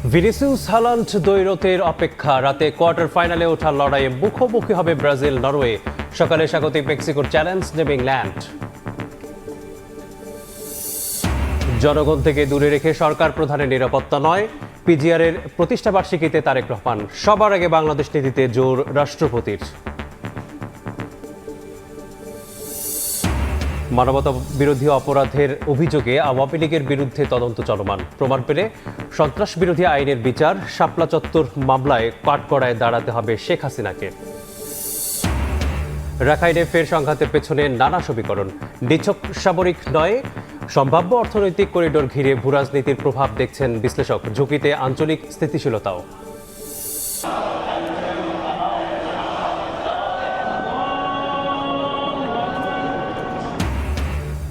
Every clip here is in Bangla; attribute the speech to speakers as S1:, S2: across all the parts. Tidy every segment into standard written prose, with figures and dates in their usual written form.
S1: ভিনিসিয়াস হালান্ড দ্বৈরথের অপেক্ষা, রাতে কোয়ার্টার ফাইনালে ওঠার লড়াইয়ে মুখোমুখি হবে ব্রাজিল নরওয়ে। সকালে স্বাগতিক মেক্সিকোর চ্যালেঞ্জ নেবে ইংল্যান্ড। জনগণ থেকে দূরে রেখে সরকার প্রধানের নিরাপত্তা নয়, পিজিআর এর প্রতিষ্ঠা বার্ষিকীতে তারেক রহমান। সবার আগে বাংলাদেশ নীতিতে জোর রাষ্ট্রপতির। মানবতা বিরোধী অপরাধের অভিযোগে আওয়ামী লীগের বিরুদ্ধে তদন্ত চলমান। প্রমাণ পেলে সন্ত্রাস বিরোধী আইনের বিচার। শাপলা চত্বর মামলায় কাঠগড়ায় দাঁড়াতে হবে শেখ হাসিনাকে। রাখাইনে ফের সংঘাতের পেছনে নানা সমীকরণ। নিছক সামরিক নয়, সম্ভাব্য অর্থনৈতিক করিডোর ঘিরে ভূরাজনীতির প্রভাব দেখছেন বিশ্লেষক। ঝুঁকিতে আঞ্চলিক স্থিতিশীলতাও।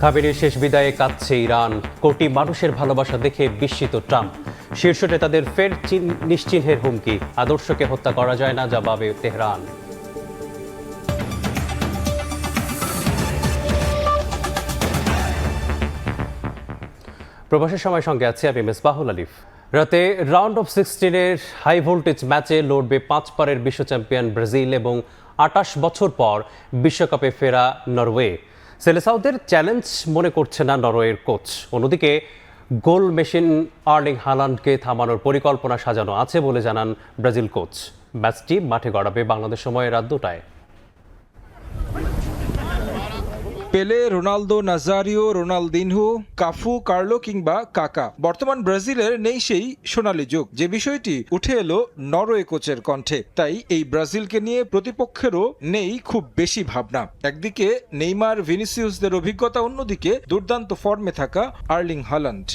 S1: খামেনির শেষ বিদায়ে কাঁদছে ইরান। কোটি মানুষের ভালোবাসা দেখে বিস্মিত ট্রাম্প। শীর্ষ নেতাদের ফের নিশ্চিহ্নের হুমকি। আদর্শকে হত্যা করা যায় না, জবাবে তেহরান। প্রবাসের সময় সঙ্গে আছে আমি মেসবাহুল আলিফ। রাতে রাউন্ড অফ 16-এর হাই ভোল্টেজ ম্যাচে লড়বে 5 বারের বিশ্ব চ্যাম্পিয়ন ব্রাজিল এবং 28 বছর পর বিশ্বকাপে ফেরা নরওয়ে। সেলেসাউদের চ্যালেঞ্জ মনে করছে না নরওয়ের কোচ। অন্যদিকে গোল মেশিন আর্লিং হালান্ডকে থামানোর পরিকল্পনা সাজানো আছে বলে জানান ব্রাজিল কোচ। ম্যাচটি মাঠে গড়াবে বাংলাদেশ সময় রাত 2টায়।
S2: পেলে, Ronaldo, Nazario, Ronaldinho, Cafu, Carlo কিংবা কাকা। বর্তমান ব্রাজিলের নেই সেই সোনালী যুগ, যে বিষয়টি উঠে এলো নরওয়ে কোচের কণ্ঠে। তাই এই ব্রাজিলকে নিয়ে প্রতিপক্ষেরও নেই খুব বেশি ভাবনা। একদিকে নেইমার, ভিনিসিয়াসদের অভিজ্ঞতা, অন্যদিকে দুর্দান্ত ফর্মে থাকা আর্লিং হালান্ড।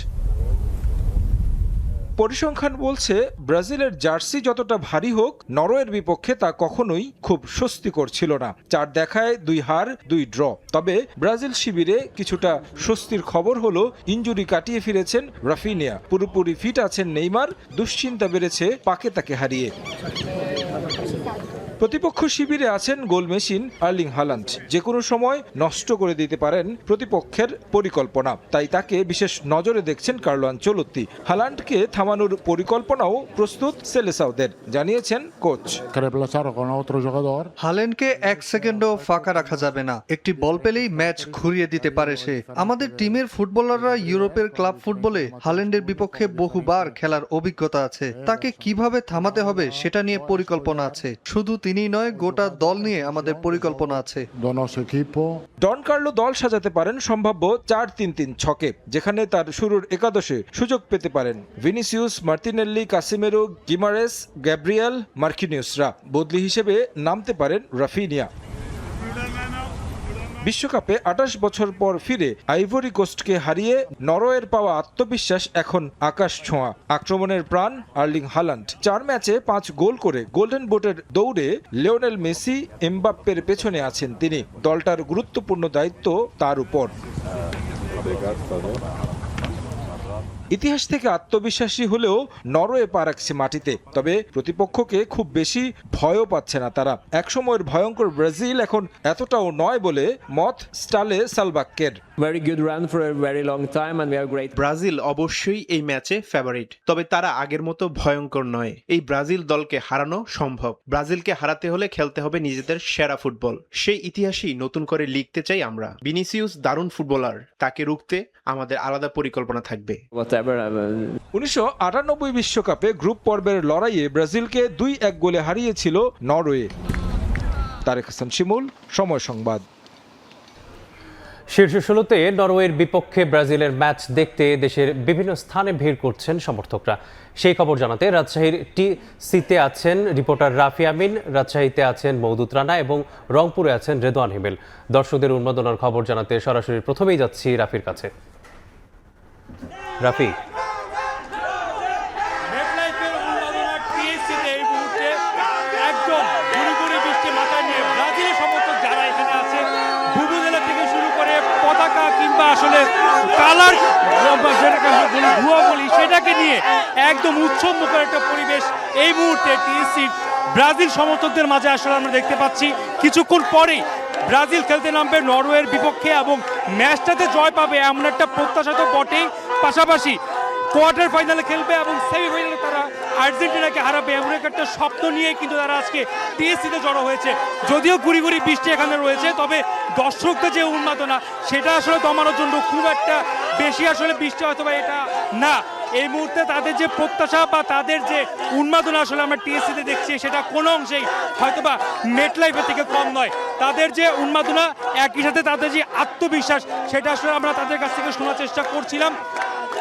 S2: পরিসংখ্যান বলছে ব্রাজিলের জার্সি যতটা ভারী হোক, নরওয়ের বিপক্ষে তা কখনোই খুব স্বস্তিকর ছিল না। 4 দেখায় 2 হার 2 ড্র। তবে ব্রাজিল শিবিরে কিছুটা স্বস্তির খবর হলো ইনজুরি কাটিয়ে ফিরেছেন রাফিনিয়া। পুরোপুরি ফিট আছেন নেইমার। দুশ্চিন্তা বেড়েছে পাকেতাকে হারিয়ে। প্রতিপক্ষ শিবিরে আছেন গোল মেশিন আর্লিং হালান্ড। যে কোনো সময় নষ্ট করে দিতে পারেন প্রতিপক্ষের পরিকল্পনা। তাই তাকে বিশেষ নজরে দেখছেন কার্লো আনচেলত্তি। হালান্ডকে থামানোর পরিকল্পনাও প্রস্তুত সেলেসাউদের, জানিয়েছেন কোচ।
S3: হাল্যান্ডকে 1 সেকেন্ডও ফাঁকা রাখা যাবে না। একটি বল পেলেই ম্যাচ ঘুরিয়ে দিতে পারে সে। আমাদের টিমের ফুটবলাররা ইউরোপের ক্লাব ফুটবলে হাল্যান্ডের বিপক্ষে বহুবার খেলার অভিজ্ঞতা আছে। তাকে কিভাবে থামাতে হবে সেটা নিয়ে পরিকল্পনা আছে। শুধু তিনি নয়, গোটা দল নিয়ে আমাদের পরিকল্পনা আছে।
S2: ডন কার্লো দল সাজাতে পারেন সম্ভাব্য 4-3-3 ছকে, যেখানে তার শুরুর একাদশে সুযোগ পেতে পারেন ভিনিসিয়াস, মার্তিনেল্লি, কাসিমেরো, গিমারেস, গ্যাব্রিয়েল, মার্কিনিউসরা। বদলি হিসেবে নামতে পারেন রাফিনিয়া। বিশ্বকাপে 28 বছর পর ফিরে আইভরি কোস্টকে হারিয়ে নরওয়ের পাওয়া আত্মবিশ্বাস এখন আকাশ ছোঁয়া। আক্রমণের প্রাণ আর্লিং হালান্ড। 4 ম্যাচে 5 গোল করে গোল্ডেন বুটের দৌড়ে লিওনেল মেসি, এমবাপ্পের পেছনে আছেন তিনি। দলটার গুরুত্বপূর্ণ দায়িত্ব তার উপর। ইতিহাস থেকে আত্মবিশ্বাসী হলেও নরওয়ে পা রাখছে মাটিতে। তবে প্রতিপক্ষকে খুব বেশি ভয়ও পাচ্ছে না তারা। একসময়ের ভয়ঙ্কর ব্রাজিল এখন এতটাও নয় বলে মত স্টালে সালবাক্কের।
S4: ব্রাজিল অবশ্যই এই ম্যাচে ফেভারিট, তবে তারা আগের মতো ভয়ঙ্কর নয়। এই ব্রাজিল দলকে হারানো সম্ভব। ব্রাজিলকে হারাতে হলে খেলতে হবে নিজেদের সেরা ফুটবল। সেই ইতিহাসই নতুন করে লিখতে চাই আমরা। ভিনিসিয়াস দারুণ ফুটবলার, তাকে রুখতে আমাদের আলাদা পরিকল্পনা থাকবে।
S2: 1998 বিশ্বকাপে গ্রুপ পর্বের লড়াইয়ে ব্রাজিলকে 2-1 গোলে হারিয়েছিল নরওয়ে। তারেক হাসান শিমুল, সময় সংবাদ।
S1: শীর্ষ 16-তে নরওয়ের বিপক্ষে ব্রাজিলের ম্যাচ দেখতে দেশের বিভিন্ন স্থানে ভিড় করছেন সমর্থকরা। সেই খবর জানাতে রাজশাহীর টিসিতে আছেন রিপোর্টার রাফি আমিন, রাজশাহীতে আছেন মওদুদ রানা এবং রংপুরে আছেন রেদওয়ান হিমেল। দর্শকদের উন্মাদনার খবর জানাতে সরাসরি প্রথমেই যাচ্ছি রাফির কাছে। রাফি,
S5: আসলে কালার ধোঁয়া বলি সেটাকে নিয়ে একদম উৎসব মুখর একটা পরিবেশ এই মুহূর্তে টিএসসি ব্রাজিল সমর্থকদের মাঝে আসলে আমরা দেখতে পাচ্ছি। কিছুক্ষণ পরেই ব্রাজিল খেলতে নামবে নরওয়ের বিপক্ষে এবং ম্যাচটাতে জয় পাবে এমন একটা প্রত্যাশা তো বটেই, পাশাপাশি কোয়ার্টার ফাইনালে খেলবে এবং সেমিফাইনালে তারা আর্জেন্টিনাকে হারাবে এমন একটা স্বপ্ন নিয়ে কিন্তু তারা আজকে টিএসসিতে জড়ো হয়েছে। যদিও গুড়ি গুড়ি বৃষ্টি এখানে রয়েছে, তবে দর্শকদের যে উন্মাদনা সেটা আসলে দমানোর জন্য খুব একটা বেশি আসলে বৃষ্টি হয়তো বা এটা না। এই মুহূর্তে তাদের যে প্রত্যাশা বা তাদের যে উন্মাদনা আসলে আমরা টিএসসিতে দেখছি সেটা কোনো অংশেই হয়তোবা মেটলাইফের থেকে কম নয়। তাদের যে উন্মাদনা, একই সাথে তাদের যে আত্মবিশ্বাস, সেটা আসলে আমরা তাদের কাছ থেকে শোনার চেষ্টা করছিলাম।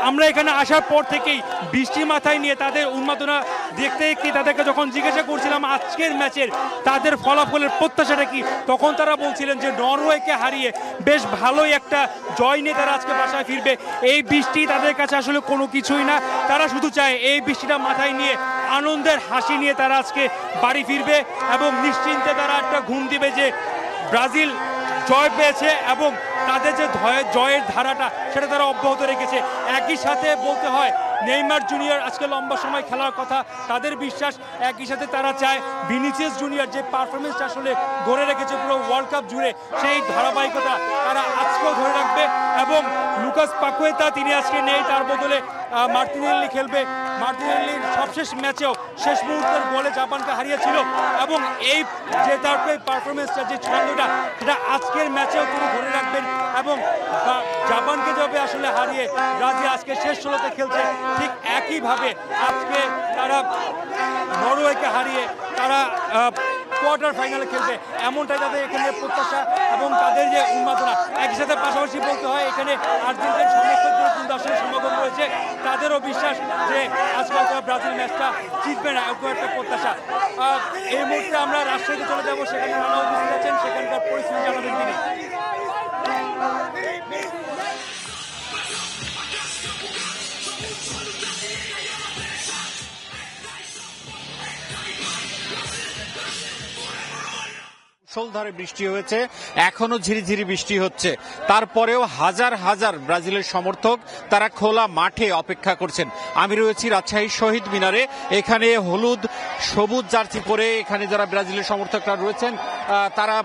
S5: আমরা এখানে আসার পর থেকেই বৃষ্টি মাথায় নিয়ে তাদের উন্মাদনা দেখতে কি তাদেরকে যখন জিজ্ঞাসা করছিলাম আজকের ম্যাচের তাদের ফলাফলের প্রত্যাশাটা কি, তখন তারা বলছিলেন যে নরওয়েকে হারিয়ে বেশ ভালোই একটা জয় নিয়ে তারা আজকে বাসায় ফিরবে। এই বৃষ্টি তাদের কাছে আসলে কোনো কিছুই না, তারা শুধু চায় এই বৃষ্টিটা মাথায় নিয়ে আনন্দের হাসি নিয়ে তারা আজকে বাড়ি ফিরবে এবং নিশ্চিন্তে তারা একটা ঘুম দিবে যে ব্রাজিল জয় পেয়েছে এবং তাদের যে জয়ের ধারাটা সেটা তারা অব্যাহত রেখেছে। একই সাথে বলতে হয় নেইমার জুনিয়র আজকে লম্বা সময় খেলার কথা, তাদের বিশ্বাস। একই সাথে তারা চায় ভিনিসিয়াস জুনিয়র যে পারফরমেন্সটা আসলে ধরে রেখেছে পুরো ওয়ার্ল্ড কাপ জুড়ে, সেই ধারাবাহিকতা তারা আজকেও ধরে রাখবে। এবং লুকাস পাকুয়েতা তিনি আজকে নেই, তার বদলে মার্টিনেল্লি খেলবে। মার্টিনেল্লির সবশেষ ম্যাচেও শেষ মুহূর্তের গোলে জাপানকে হারিয়েছিল এবং এই যে তার পারফরমেন্সটা, যে ছন্দটা, সেটা আজকের ম্যাচেও তিনি ধরে রাখবেন এবং জাপানকে যাবে আসলে হারিয়ে ব্রাজিল আজকে শেষ 16তে খেলছে, ঠিক একইভাবে আজকে তারা নরওয়েকে হারিয়ে তারা কোয়ার্টার ফাইনালে খেলবে, এমনটাই তাদের এখানে প্রত্যাশা এবং তাদের যে উন্মাদনা। একই সাথে পাশাপাশি বলতে হয় এখানে আর্জেন্টিনার সমর্থকদের কিন্তু আসলে সমাগম রয়েছে, তাদেরও বিশ্বাস যে আজকে হয়তো ব্রাজিল ম্যাচটা জিতবে না, এরকম একটা প্রত্যাশা। এই মুহূর্তে আমরা রাজশাহীতে চলে যাবো, সেখানে রানা উপস্থিত আছেন, সেখানকার পরিস্থিতি জানাবেন তিনি।
S6: মুষলধারে বৃষ্টি হয়েছে, এখনো ঝিরিঝিরি বৃষ্টি হচ্ছে, তারপরেও হাজার হাজার ব্রাজিলের সমর্থক তারা খোলা মাঠে অপেক্ষা করছেন। আমি রয়েছি রাজশাহী শহীদ মিনারে, এখানে হলুদ সবুজ জার্সি পরে এখানে যারা ব্রাজিলের সমর্থকরা রয়েছেন তারা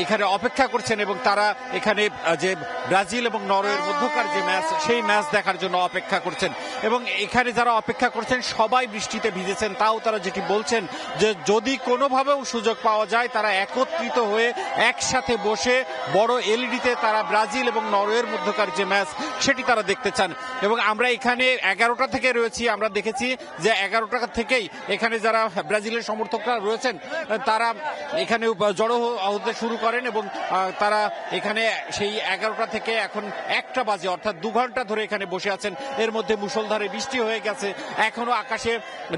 S6: এখানে অপেক্ষা করছেন এবং তারা এখানে যে ব্রাজিল এবং নরওয়ের মধ্যকার যে ম্যাচ, সেই ম্যাচ দেখার জন্য অপেক্ষা করছেন। এবং এখানে যারা অপেক্ষা করছেন সবাই বৃষ্টিতে ভিজেছেন, তাও তারা যেটি বলছেন যে যদি কোনোভাবেও সুযোগ পাওয়া যায় তারা একত্রিত হয়ে একসাথে বসে বড় এলইডিতে তারা ব্রাজিল এবং নরওয়ের মধ্যকার যে ম্যাচ সেটি তারা দেখতে চান। এবং আমরা এখানে 11টা থেকে রয়েছি, আমরা দেখেছি যে 11টা থেকেই এখানে যারা ব্রাজিলের সমর্থকরা রয়েছেন তারা এখানে জড়ো হতে শুরু করেন এবং তারা এখানে সেই 11টা থেকে এখন 1টা বাজে, অর্থাৎ 2 ঘন্টা ধরে এখানে বসে আছেন। এর মধ্যে মুষলধারে বৃষ্টি হয়ে গেছে, এখনো আকাশে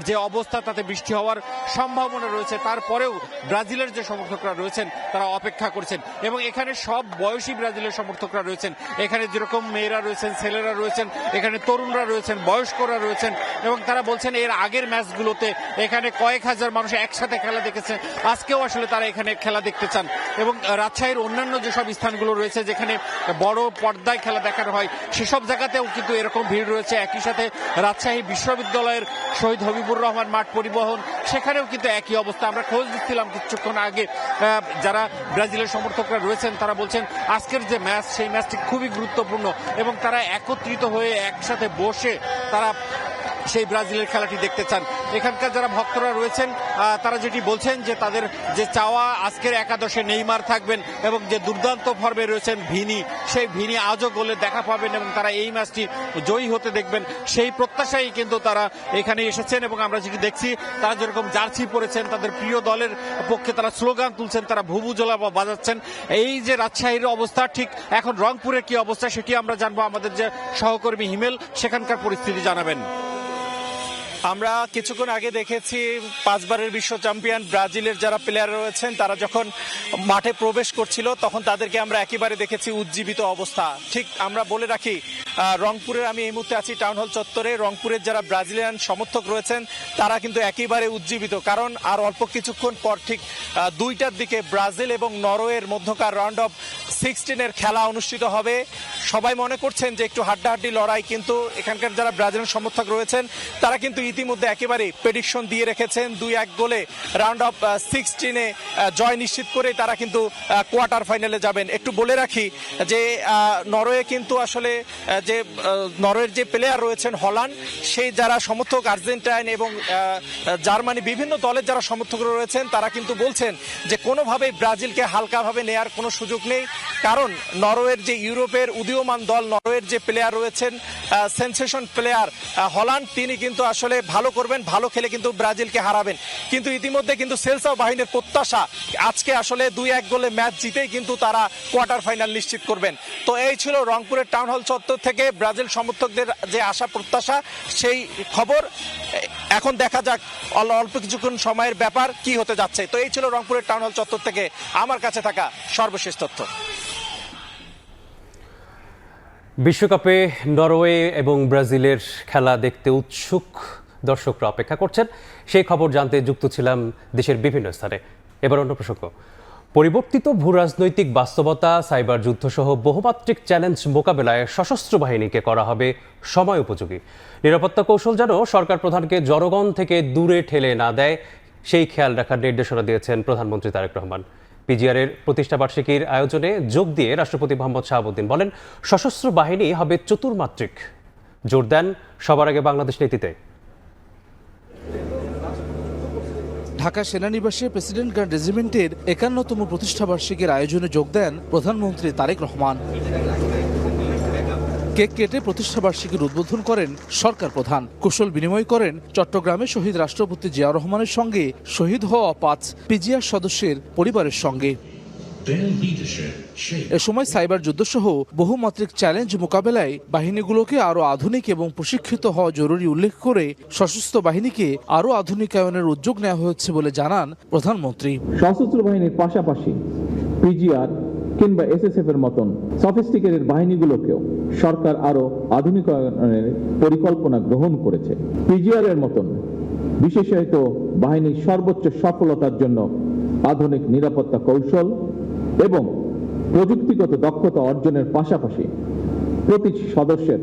S6: যে অবস্থা তাতে বৃষ্টি হওয়ার সম্ভাবনা রয়েছে, তারপরেও ব্রাজিলের যে সমর্থকরা রয়েছেন তারা অপেক্ষা করছেন। এবং এখানে সব বয়সী ব্রাজিলের সমর্থকরা রয়েছেন, এখানে যেরকম মেয়েরা রয়েছেন, ছেলেরা রয়েছেন, এখানে তরুণরা রয়েছেন, বয়স্করা রয়েছেন এবং তারা বলছেন এর আগের ম্যাচগুলোতে এখানে কয়েক হাজার মানুষ একসাথে খেলা দেখেছে, আজকেও আসলে তারা এখানে খেলা দেখতে চান। এবং রাজশাহীর অন্যান্য যেসব স্থানগুলো রয়েছে যেখানে বড় পর্দায় খেলা দেখানো হয় সেসব জায়গাতেও কিন্তু এরকম ভিড় রয়েছে। একই সাথে রাজশাহী বিশ্ববিদ্যালয়ের শহীদ হবিবুর রহমান মাঠ পরিবহন, সেখানেও কিন্তু একই অবস্থা। আমরা খোঁজ দিচ্ছিলাম কিছুক্ষণ আগে, যারা ব্রাজিলের সমর্থকরা রয়েছেন তারা বলছেন আজকের যে ম্যাচ সেই ম্যাচটি খুবই গুরুত্বপূর্ণ এবং তারা একত্রিত হয়ে একসাথে বসে তারা সেই ব্রাজিলের খেলাটি দেখতে চান। এখানকার যারা ভক্তরা রয়েছেন তারা যেটি বলছেন যে তাদের যে চাওয়া আজকের একাদশে নেইমার থাকবেন এবং যে দুর্দান্ত ফর্মে রয়েছেন ভিনি, সেই ভিনি আজও গোলে দেখা পাবেন এবং তারা এই ম্যাচটি জয়ী হতে দেখবেন, সেই প্রত্যাশাই কিন্তু তারা এখানে এসেছেন। এবং আমরা যেটি দেখছি তারা যেরকম জার্সি পরেছেন, তাদের প্রিয় দলের পক্ষে তারা স্লোগান তুলছেন, তারা ভুবুজলা বাজাচ্ছেন। এই যে রাজশাহীর অবস্থা, ঠিক এখন রংপুরের কি অবস্থা সেটি আমরা জানবো। আমাদের যে সহকর্মী হিমেল সেখানকার পরিস্থিতি জানাবেন।
S7: আমরা কিছুক্ষণ আগে দেখেছি 5 বারের বিশ্ব চ্যাম্পিয়ন ব্রাজিলের যারা প্লেয়ার রয়েছেন তারা যখন মাঠে প্রবেশ করছিল তখন তাদেরকে আমরা একেবারে দেখেছি উজ্জীবিত অবস্থা। ঠিক আমরা বলে রাখি রংপুরের, আমি এই মুহূর্তে আছি টাউন হল চত্বরে, রংপুরের যারা ব্রাজিলিয়ান সমর্থক রয়েছেন তারা কিন্তু একেবারে উজ্জীবিত, কারণ আর অল্প কিছুক্ষণ পর ঠিক 2টার দিকে ব্রাজিল এবং নরওয়ের মধ্যকার রাউন্ড অফ 16 খেলা অনুষ্ঠিত হবে। সবাই মনে করছেন যে একটু হাড্ডাহাড্ডি লড়াই, কিন্তু এখানকার যারা ব্রাজিলিয়ান সমর্থক রয়েছেন তারা কিন্তু ইতিমধ্যে একেবারে প্রেডিকশন দিয়ে রেখেছেন 2-1 গোলে রাউন্ড অফ 16 জয় নিশ্চিত করে তারা কিন্তু কোয়ার্টার ফাইনালে যাবেন। একটু বলে রাখি যে নরওয়ে কিন্তু আসলে নরওয়ের যে প্লেয়ার রয়েছেন হল্যান্ড, সেই যারা সমর্থক আর্জেন্টাইন এবং জার্মানি বিভিন্ন দলের যারা সমর্থক রয়েছেন তারা কিন্তু বলছেন যে কোনোভাবেই ব্রাজিলকে হালকাভাবে নেয়ার কোনো সুযোগ নেই, কারণ নরওয়ের যে ইউরোপের উদীয়মান দল নরওয়ের যে প্লেয়ার রয়েছেন সেনসেশন প্লেয়ার হল্যান্ড, তিনি কিন্তু আসলে ভালো করবেন, ভালো খেলে কিন্তু ব্রাজিলকে হারাবেন। কিন্তু ইতিমধ্যে কিন্তু সেলসাও বাহিনীর প্রত্যাশা আজকে আসলে 2-1 গোলে ম্যাচ জিতেই কিন্তু তারা কোয়ার্টার ফাইনাল নিশ্চিত করবেন। তো এই ছিল রংপুরের টাউন হল চত্বর থেকে ব্রাজিল সমর্থকদের যে আশা প্রত্যাশা, সেই খবর। এখন দেখা যাক অল্প কিছুক্ষণ সময়ের ব্যাপার কি হতে যাচ্ছে। তো এই ছিল রংপুরের টাউন হল চত্বর থেকে আমার কাছে থাকা সর্বশেষ তথ্য।
S1: বিশ্বকাপে নরওয়ে এবং ব্রাজিলের খেলা দেখতে উৎসুক দর্শকরা অপেক্ষা করছেন। সেই খবর জানতে যুক্ত ছিলাম দেশের বিভিন্ন স্থানে। এবার অন্য প্রসঙ্গ। পরিবর্তিত ভূরাজনৈতিক বাস্তবতা, সাইবার যুদ্ধসহ বহুমাত্রিক চ্যালেঞ্জ মোকাবেলায় সশস্ত্র বাহিনীকে করা হবে সময় উপযোগী। নিরাপত্তা কৌশল যেন সরকার প্রধানকে জনগণ থেকে দূরে ঠেলে না দেয়, সেই খেয়াল রাখার নির্দেশনা দিয়েছেন প্রধানমন্ত্রী তারেক রহমান। পিজিআরের প্রতিষ্ঠাবার্ষিকীর আয়োজনে যোগ দিয়ে রাষ্ট্রপতি মোহাম্মদ শাহাবুদ্দিন বলেন, সশস্ত্র বাহিনী হবে চতুর্মাত্রিক। জোর দেন সবার আগে বাংলাদেশ নীতিতে।
S8: ঢাকা সেনানিবাসে প্রেসিডেন্ট গার্ড রেজিমেন্টের ৫১তম প্রতিষ্ঠাবার্ষিকীর আয়োজনে যোগ দেন প্রধানমন্ত্রী তারেক রহমান। কেক কেটে প্রতিষ্ঠাবার্ষিকীর উদ্বোধন করেন সরকার প্রধান। কুশল বিনিময় করেন চট্টগ্রামে শহীদ রাষ্ট্রপতি জিয়া রহমানের সঙ্গে শহীদ হওয়া ৫ পিজিআর সদস্যের পরিবারের সঙ্গে। এ সময় সাইবার যুদ্ধসহ বহুমাত্রিক চ্যালেঞ্জ মোকাবেলায় বাহিনীগুলোকে আরও আধুনিক এবং প্রশিক্ষিত হওয়া জরুরি উল্লেখ করে সশস্ত্র বাহিনীকে আরও আধুনিকায়নের উদ্যোগ নেওয়া হয়েছে বলে জানান প্রধানমন্ত্রী।
S9: সশস্ত্র বাহিনীর পাশাপাশি পিজিআর কিংবা এসএসএফ এর মতন সফিস্টিকেটেড বাহিনীগুলোকেও সরকার আরও আধুনিকায়নের পরিকল্পনা গ্রহণ করেছে। পিজিআর এর মতন বিশেষায়িত বাহিনীর সর্বোচ্চ সফলতার জন্য আধুনিক নিরাপত্তা কৌশল এবং প্রযুক্তিগত দক্ষতা অর্জনের পাশাপাশি প্রতি সদস্যের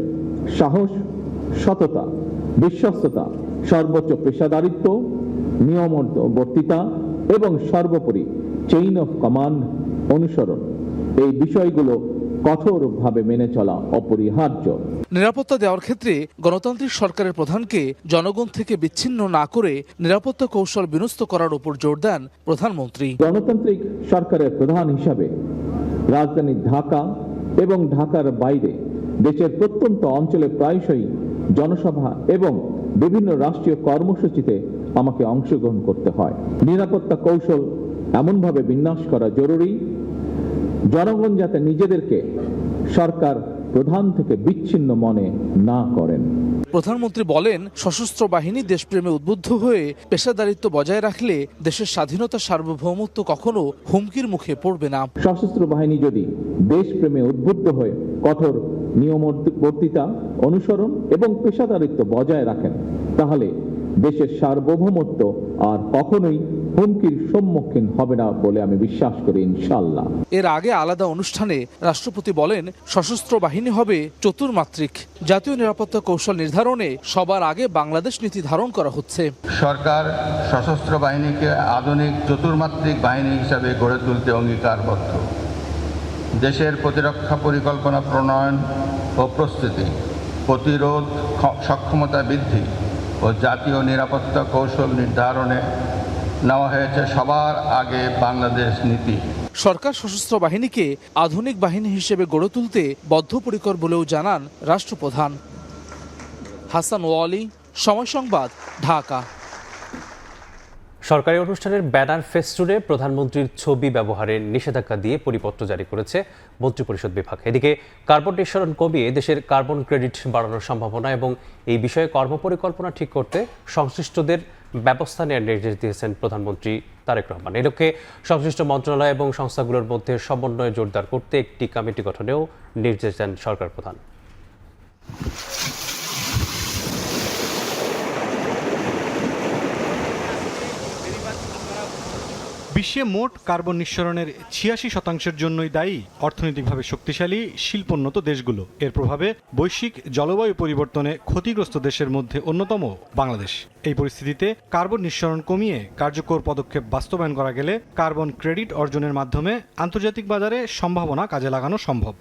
S9: সাহস, সততা, বিশ্বস্ততা, সর্বোচ্চ পেশাদারিত্ব, নিয়মানুবর্তিতা এবং সর্বোপরি চেইন অফ কমান্ড অনুসরণ, এই বিষয়গুলো কঠোরভাবে মেনে চলা অপরিহার্য।
S8: নিরাপত্তা দেওয়ার ক্ষেত্রে গণতান্ত্রিক সরকারের প্রধানকে জনগণ থেকে বিচ্ছিন্ন না করে নিরাপত্তা কৌশল বিন্যস্ত করার উপর জোর দেন প্রধানমন্ত্রী।
S9: গণতান্ত্রিক সরকারের প্রধান হিসাবে রাজধানী ঢাকা এবং ঢাকার বাইরে দেশের প্রত্যন্ত অঞ্চলে প্রায়শই জনসভা এবং বিভিন্ন রাষ্ট্রীয় কর্মসূচিতে আমাকে অংশগ্রহণ করতে হয়। নিরাপত্তা কৌশল এমনভাবে বিন্যাস করা জরুরি, জনগণ যাতে নিজেদেরকে সরকার প্রধান থেকে বিচ্ছিন্ন মনে না করেন।
S8: প্রধানমন্ত্রী বলেন, সশস্ত্র বাহিনী দেশপ্রেমে উদ্বুদ্ধ হয়ে পেশাদারিত্ব বজায় রাখলে দেশের স্বাধীনতা, সার্বভৌমত্ব কখনো হুমকির মুখে পড়বে না।
S9: সশস্ত্র বাহিনী যদি দেশপ্রেমে উদ্বুদ্ধ হয়ে কঠোর নিয়মানুবর্তিতা অনুসরণ এবং পেশাদারিত্ব বজায় রাখেন, তাহলে দেশের সার্বভৌমত্ব আর কখনোই হুমকির সম্মুখীন হবে না বলে আমি বিশ্বাস করি, ইনশাআল্লাহ।
S8: এর আগে আলাদা অনুষ্ঠানে রাষ্ট্রপতি বলেন, সশস্ত্র বাহিনী হবে চতুর্মাত্রিক। জাতীয় নিরাপত্তা কৌশল নির্ধারণে সবার আগে বাংলাদেশ নীতি ধারণ করা হচ্ছে।
S10: সরকার সশস্ত্র বাহিনীকে আধুনিক চতুর্মাত্রিক বাহিনী হিসাবে গড়ে তুলতে অঙ্গীকারবদ্ধ। দেশের প্রতিরক্ষা পরিকল্পনা প্রণয়ন ও প্রস্তুতি, প্রতিরোধ সক্ষমতা বৃদ্ধি ও জাতীয় নিরাপত্তা কৌশল নির্ধারণে নেওয়া হয়েছে সবার আগে বাংলাদেশ নীতি।
S8: সরকার সশস্ত্র বাহিনীকে আধুনিক বাহিনী হিসেবে গড়ে তুলতে বদ্ধপরিকর বলেও জানান রাষ্ট্রপ্রধান। হাসান ওয়ালি, সময় সংবাদ, ঢাকা।
S1: সরকারি অনুষ্ঠানের ব্যানার ফেস্টুনে প্রধানমন্ত্রীর ছবি ব্যবহারের নিষেধাজ্ঞা দিয়ে পরিপত্র জারি করেছে মন্ত্রিপরিষদ বিভাগ। এদিকে কার্বন নিঃসরণ কমিয়ে দেশের কার্বন ক্রেডিট বাড়ানোর সম্ভাবনা এবং এই বিষয়ে কর্মপরিকল্পনা ঠিক করতে সংশ্লিষ্টদের ব্যবস্থা নেওয়ার নির্দেশ দিয়েছেন প্রধানমন্ত্রী তারেক রহমান। এই লক্ষ্যে সংশ্লিষ্ট মন্ত্রণালয় এবং সংস্থাগুলোর মধ্যে সমন্বয় জোরদার করতে একটি কমিটি গঠনেও নির্দেশ দেন সরকার প্রধান।
S11: বিশ্বে মোট কার্বন নিঃসরণের ৮৬% জন্যই দায়ী অর্থনৈতিকভাবে শক্তিশালী শিল্পোন্নত দেশগুলো। এর প্রভাবে বৈশ্বিক জলবায়ু পরিবর্তনে ক্ষতিগ্রস্ত দেশের মধ্যে অন্যতম বাংলাদেশ। এই পরিস্থিতিতে কার্বন নিঃসরণ কমিয়ে কার্যকর পদক্ষেপ বাস্তবায়ন করা গেলে কার্বন ক্রেডিট অর্জনের মাধ্যমে আন্তর্জাতিক বাজারে সম্ভাবনা কাজে লাগানো সম্ভব।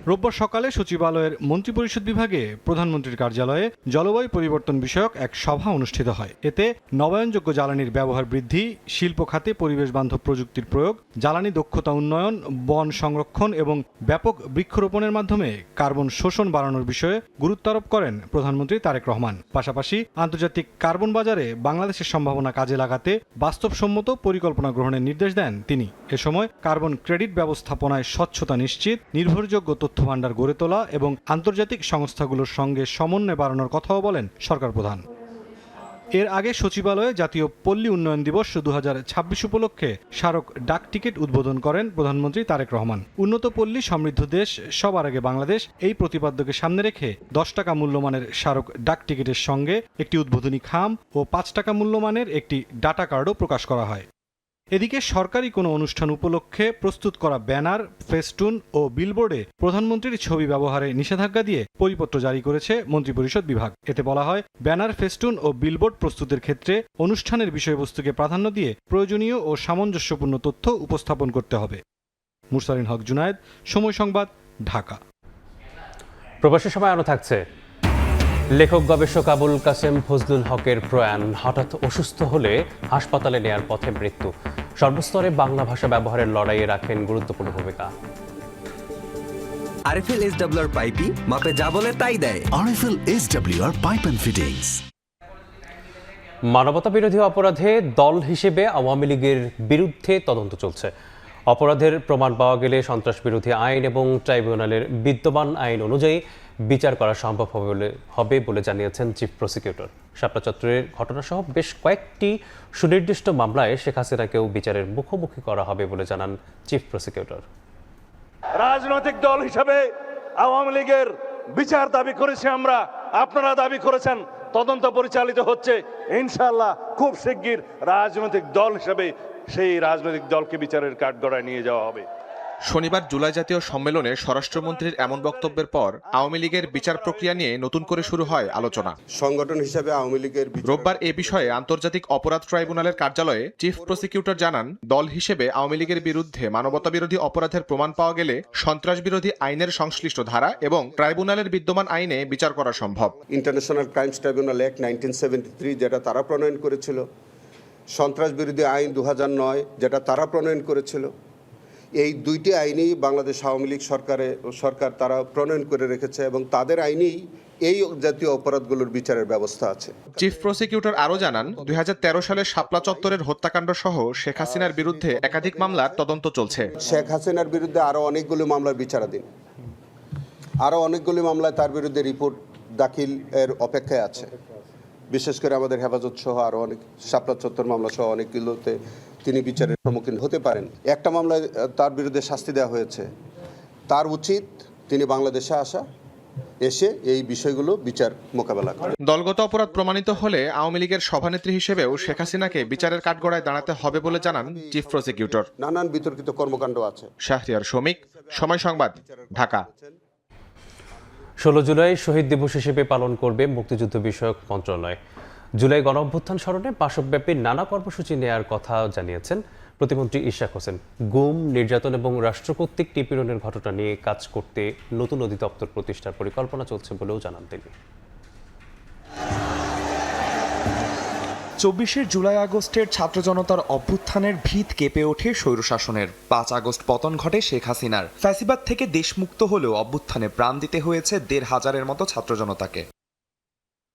S11: রোববার সকালে সচিবালয়ের মন্ত্রিপরিষদ বিভাগে প্রধানমন্ত্রীর কার্যালয়ে জলবায়ু পরিবর্তন বিষয়ক এক সভা অনুষ্ঠিত হয়। এতে নবায়নযোগ্য জ্বালানির ব্যবহার বৃদ্ধি, শিল্প খাতে পরিবেশ বান্ধব প্রযুক্তির প্রয়োগ, জ্বালানি দক্ষতা উন্নয়ন, বন সংরক্ষণ এবং ব্যাপক বৃক্ষরোপণের মাধ্যমে কার্বন শোষণ বাড়ানোর বিষয়ে গুরুত্ব আরোপ করেন প্রধানমন্ত্রী তারেক রহমান। পাশাপাশি আন্তর্জাতিক কার্বন বাজারে বাংলাদেশের সম্ভাবনা কাজে লাগাতে বাস্তবসম্মত পরিকল্পনা গ্রহণের নির্দেশ দেন তিনি। এ সময় কার্বন ক্রেডিট ব্যবস্থাপনায় স্বচ্ছতা নিশ্চিত, নির্ভরযোগ্য তথ্য ভাণ্ডার গড়ে তোলা এবং আন্তর্জাতিক সংস্থাগুলোর সঙ্গে সমন্বয় বাড়ানোর কথাও বলেন সরকার প্রধান। এর আগে সচিবালয়ে জাতীয় পল্লী উন্নয়ন দিবস 2026 উপলক্ষে স্মারক ডাক টিকিট উদ্বোধন করেন প্রধানমন্ত্রী তারেক রহমান। উন্নত পল্লী সমৃদ্ধ দেশ, সবার আগে বাংলাদেশ, এই প্রতিপাদ্যকে সামনে রেখে 10 টাকা মূল্যমানের স্মারক ডাক টিকিটের সঙ্গে একটি উদ্বোধনী খাম ও 5 টাকা মূল্যমানের একটি ডাটা কার্ডও প্রকাশ করা হয়। এদিকে সরকারি কোনো অনুষ্ঠান উপলক্ষে প্রস্তুত করা ব্যানার, ফেস্টুন ও বিলবোর্ডে প্রধানমন্ত্রীর ছবি ব্যবহারে নিষেধাজ্ঞা দিয়ে পরিপত্র জারি করেছে মন্ত্রিপরিষদ বিভাগ। এতে বলা হয়, ব্যানার, ফেস্টুন ও বিলবোর্ড প্রস্তুতের ক্ষেত্রে অনুষ্ঠানের বিষয়বস্তুকে প্রাধান্য দিয়ে প্রয়োজনীয় ও সামঞ্জস্যপূর্ণ তথ্য উপস্থাপন করতে হবে। মুরসালিন হক জুনায়েদ, সময় সংবাদ, ঢাকা।
S1: প্রবাসী সময় আরও থাকছে। লেখক গবেষক আবুল কাসেম ফজলুল হকের প্রয়াণ, হঠাৎ অসুস্থ হলে হাসপাতালে নেয়ার পথে মৃত্যু। সর্বস্তরে বাংলা ভাষা ব্যবহারের লড়াইয়ে রাখেন গুরুত্বপূর্ণ ভূমিকা।
S12: আরএফএল এসডব্লিউআর পাইপই মাপে যা বলে তাই দেয়। RFL SWR pipe and fittings.
S1: মানবতা বিরোধী অপরাধে দল হিসেবে আওয়ামী লীগের বিরুদ্ধে তদন্ত চলছে। অপরাধের প্রমাণ পাওয়া গেলে সন্ত্রাস বিরোধী আইন এবং ট্রাইব্যুনালের বিদ্যমান আইন অনুযায়ী বিচার করা সম্ভব হবে বলে জানিয়েছেন চিফ প্রসিকিউটর। শাপলা চত্বরের ঘটনাসহ বেশ কয়েকটি সুনির্দিষ্ট মামলায় শেখ হাসিনাকেও বিচারের মুখোমুখি করা হবে বলে জানান চিফ প্রসিকিউটর।
S13: রাজনৈতিক দল হিসেবে আওয়ামী লীগের বিচার দাবি করেছি আমরা, আপনারা দাবি করেছেন, তদন্ত পরিচালিত হচ্ছে। ইনশাআল্লাহ খুব শিগগির রাজনৈতিক দল হিসেবে সেই রাজনৈতিক দলকে বিচারের কাঠগড়ায় নিয়ে যাওয়া হবে।
S14: শনিবার জুলাই জাতীয় সম্মেলনে স্বরাষ্ট্রমন্ত্রীর এমন বক্তব্যের পর আওয়ামী লীগের বিচার প্রক্রিয়া নিয়ে নতুন করে শুরু হয় আলোচনা।
S15: সংগঠন হিসেবে আওয়ামী লীগের
S14: রোববার এ বিষয়ে আন্তর্জাতিক অপরাধ ট্রাইব্যুনালের কার্যালয়ে চিফ প্রসিকিউটর জানান, দল হিসেবে আওয়ামী লীগের বিরুদ্ধে মানবতা বিরোধী অপরাধের প্রমাণ পাওয়া গেলে সন্ত্রাস বিরোধী আইনের সংশ্লিষ্ট ধারা এবং ট্রাইব্যুনালের বিদ্যমান আইনে বিচার করা সম্ভব।
S15: ইন্টারন্যাশনাল ক্রাইমস ট্রাইব্যুনাল অ্যাক্ট 1973 যেটা তারা প্রণয়ন করেছিল, সন্ত্রাস বিরোধী আইন 2009 যেটা তারা প্রণয়ন করেছিল, এই দুইটি আইনেই বাংলাদেশ আওয়ামী লীগ সরকার তারা প্রণয়ন করে রেখেছে এবং তাদের আইনেই এই জাতীয় অপরাধগুলোর বিচারের ব্যবস্থা আছে।
S14: চিফ প্রসিকিউটর আরও জানান, 2013 সালের শাপলা চত্বরের হত্যাকাণ্ড সহ শেখ হাসিনার বিরুদ্ধে একাধিক মামলার তদন্ত চলছে।
S15: শেখ হাসিনার বিরুদ্ধে আরও অনেকগুলো মামলার বিচারাধীন, আরও অনেকগুলি মামলায় তার বিরুদ্ধে রিপোর্ট দাখিল এর অপেক্ষায় আছে। বিশেষ করে আমাদের হেফাজত সহ আরও অনেক, শাপলা চত্বর মামলা সহ অনেকগুলোতে তিনি বিচারের সম্মুখীন হতে পারেন। একটা মামলায় তার বিরুদ্ধে শাস্তি দেওয়া হয়েছে, তার উচিত তিনি বাংলাদেশে এসে এই বিষয়গুলো বিচার মোকাবেলা করেন।
S14: দলগত অপরাধ প্রমাণিত হলে আওয়ামী লীগের সভানেত্রী হিসেবেও শেখ হাসিনাকে বিচারের কাঠগড়ায় দাঁড়াতে হবে বলে জানান চিফ প্রসিকিউটর।
S15: নানান বিতর্কিত কর্মকাণ্ড আছে।
S14: শাহরিয়ার শমিক, সময় সংবাদ, ঢাকা।
S1: 16 জুলাই শহীদ দিবস হিসেবে পালন করবে মুক্তিযুদ্ধ বিষয়ক মন্ত্রণালয়। জুলাই গণঅভ্যুত্থান স্মরণে মাসব্যাপী নানা কর্মসূচি নেয়ার কথা জানিয়েছেন প্রতিমন্ত্রী ইশরাক হোসেন। গুম, নির্যাতন এবং রাষ্ট্রকর্তৃক নিপীড়নের ঘটনা নিয়ে কাজ করতে নতুন অধিদপ্তর প্রতিষ্ঠার পরিকল্পনা চলছে বলেও জানান তিনি।
S16: 24 জুলাই আগস্টের ছাত্র জনতার অভ্যুত্থানের ভিত কেঁপে ওঠে স্বৈরশাসনের। 5 আগস্ট পতন ঘটে শেখ হাসিনার। ফ্যাসিবাদ থেকে দেশমুক্ত হলেও অভ্যুত্থানে প্রাণ দিতে হয়েছে 1,500-এর মতো ছাত্র জনতাকে।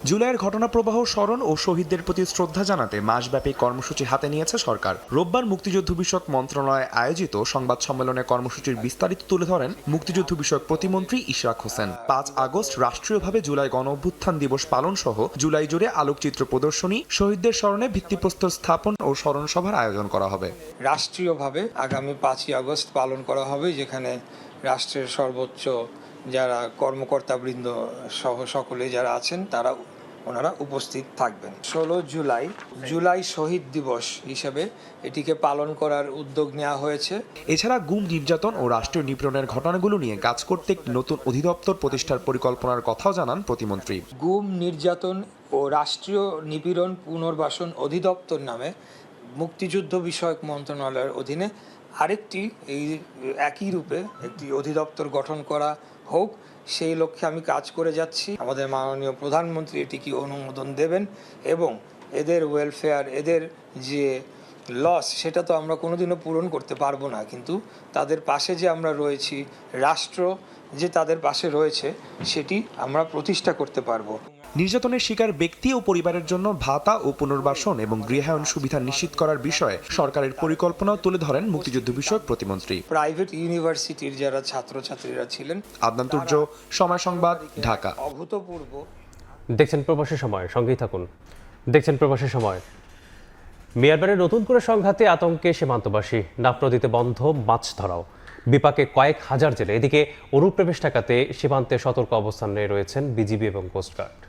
S16: জুলাইয়ের ঘটনা প্রবাহ স্মরণ ও শহীদদের প্রতি শ্রদ্ধা জানাতে মাসব্যাপী কর্মসূচি হাতে নিয়েছে সরকার। রোববার মুক্তিযুদ্ধ বিষয়ক মন্ত্রণালয় আয়োজিত সংবাদ সম্মেলনে কর্মসূচির বিস্তারিত তুলে ধরেন মুক্তিযুদ্ধ বিষয়ক প্রতিমন্ত্রী ইশরাক হোসেন। 5 আগস্ট রাষ্ট্রীয়ভাবে জুলাই গণঅভ্যুত্থান দিবস পালন সহ জুলাই জুড়ে আলোকচিত্র প্রদর্শনী, শহীদদের স্মরণে ভিত্তিপ্রস্তর স্থাপন ও স্মরণ সভার আয়োজন করা হবে।
S17: রাষ্ট্রীয়ভাবে আগামী 5 আগস্ট পালন করা হবে, যেখানে রাষ্ট্রের সর্বোচ্চ যারা কর্মকর্তাবৃন্দ সহ সকলে যারা আছেন ওনারা উপস্থিত থাকবেন। 16 জুলাই শহীদ দিবস হিসেবে এটিকে পালন করার উদ্যোগ নেওয়া হয়েছে।
S16: এছাড়া গুম, নির্যাতন ও রাষ্ট্রীয় নিপীড়নের ঘটনাগুলো নিয়ে কাজ করতে নতুন অধিদপ্তর প্রতিষ্ঠার পরিকল্পনার কথাও জানান প্রতিমন্ত্রী।
S17: গুম, নির্যাতন ও রাষ্ট্রীয় নিপীড়ন পুনর্বাসন অধিদপ্তর নামে মুক্তিযুদ্ধ বিষয়ক মন্ত্রণালয়ের অধীনে আরেকটি এই একই রূপে একটি অধিদপ্তর গঠন করা হোক, সেই লক্ষ্যে আমি কাজ করে যাচ্ছি। আমাদের মাননীয় প্রধানমন্ত্রী এটিকে অনুমোদন দেবেন এবং এদের ওয়েলফেয়ার, এদের যে লস, সেটা তো আমরা কোনোদিনও পূরণ করতে পারবো না, কিন্তু তাদের পাশে যে আমরা রয়েছি, রাষ্ট্র যে তাদের পাশে রয়েছে, সেটি আমরা প্রতিষ্ঠা করতে পারবো।
S16: নির্যাতনের শিকার ব্যক্তি ও পরিবারের জন্য ভাতা ও পুনর্বাসন এবং গৃহায়ন সুবিধা নিশ্চিত করার বিষয়ে সরকারের পরিকল্পনাও তুলে ধরেন মুক্তিযুদ্ধ বিষয়ক প্রতিমন্ত্রী।
S17: প্রাইভেট ইউনিভার্সিটির যারা ছাত্রছাত্রীরা ছিলেন।
S16: আদনান তুর্য, সময় সংবাদ, ঢাকা।
S17: অভূতপূর্ব।
S1: দেখছেন প্রবাসী সময়, সঙ্গেই থাকুন। দেখছেন প্রবাসী সময়। মিয়ানমারে নতুন করে সংঘাতে আতঙ্কে সীমান্তবাসী, নাফ নদীতে বন্ধ মাছ ধরাও, বিপাকে কয়েক হাজার জেলে। এদিকে অনুপ্রবেশ ঠেকাতে সীমান্তে সতর্ক অবস্থানে রয়েছেন বিজিবি এবং কোস্টগার্ড।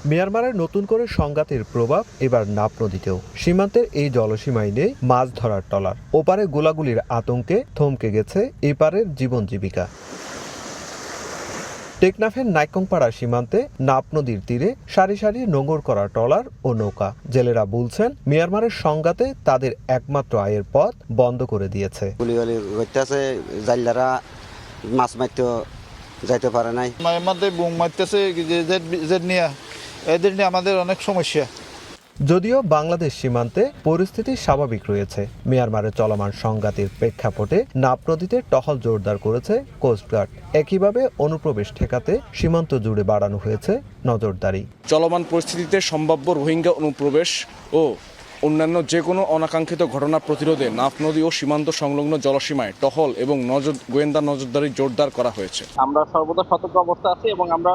S18: মিয়ানমারের নতুন করে সংঘাতের প্রভাব এবার নাফ নদীতেও। সীমান্তের এই জলসীমায় নেই মাছ ধরার ট্রলার। ওপারে গোলাগুলির আতঙ্কে থমকে গেছে এপারের জীবন জীবিকা। টেকনাফের নাইকংপাড়া সীমান্তে নাফ নদীর তীরে সারি সারি নোঙর করা ট্রলার ও নৌকা। জেলেরা বলছেন মিয়ানমারের সংঘাতে তাদের একমাত্র আয়ের পথ বন্ধ করে দিয়েছে।
S19: মাছ মারতে যাইতে পারে নাই,
S20: মাঝে বুম মারতেছে, এদের নিয়ে আমাদের অনেক সমস্যা।
S18: যদিও বাংলাদেশ সীমান্তে পরিস্থিতি স্বাভাবিক রয়েছে, মিয়ানমারের চলমান সংঘাতের প্রেক্ষাপটে নাফ নদীতে টহল জোরদার করেছে কোস্টগার্ড। একইভাবে অনুপ্রবেশ ঠেকাতে সীমান্ত জুড়ে বাড়ানো হয়েছে নজরদারি।
S21: চলমান পরিস্থিতিতে সম্ভাব্য রোহিঙ্গা অনুপ্রবেশ ও অন্যান্য যে কোনো অনাকাঙ্ক্ষিত ঘটনা প্রতিরোধে নাফ নদী ও সীমান্ত সংলগ্ন জলসীমায় টহল এবং গোয়েন্দা নজরদারি জোরদার করা হয়েছে।
S22: আমরা সর্বদা সতর্ক অবস্থা আছি এবং আমরা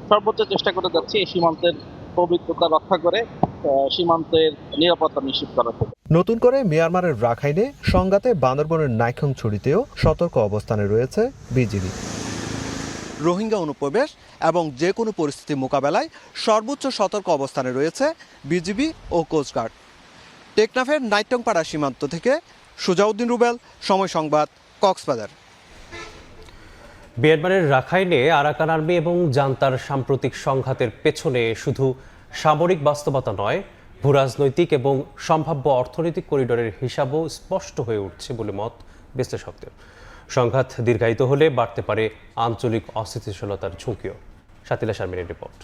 S22: সর্বোচ্চ চেষ্টা করে যাচ্ছি এই সীমান্তের পবিত্রতা রক্ষা করে সীমান্তের নিরাপত্তা নিশ্চিত করা।
S18: নতুন করে মিয়ানমারের রাখাইনে সংঘাতে বান্দরবনের নাইখংছড়িতেও সতর্ক অবস্থানে রয়েছে বিজিবি। রোহিঙ্গা অনুপ্রবেশ এবং যে কোনো পরিস্থিতি মোকাবেলায় সর্বোচ্চ সতর্ক অবস্থানে রয়েছে বিজিবি ও কোস্টগার্ড। টেকনাফের নাইটংপাড়া সীমান্ত থেকে সুজাউদ্দিন রুবেল, সময় সংবাদ, কক্সবাজার।
S1: মিয়ানমারের রাখাইনে আরাকান আর্মি এবং জান্তার সাম্প্রতিক সংঘাতের পেছনে শুধু সামরিক বাস্তবতা নয়, ভূরাজনৈতিক এবং সম্ভাব্য অর্থনৈতিক করিডোরের হিসাবও স্পষ্ট হয়ে উঠছে বলে মত বিশ্লেষকদের। সংঘাত দীর্ঘায়িত হলে বাড়তে পারে আঞ্চলিক অস্থিতিশীলতার ঝুঁকিও। সাতিলা শারমিনের রিপোর্ট।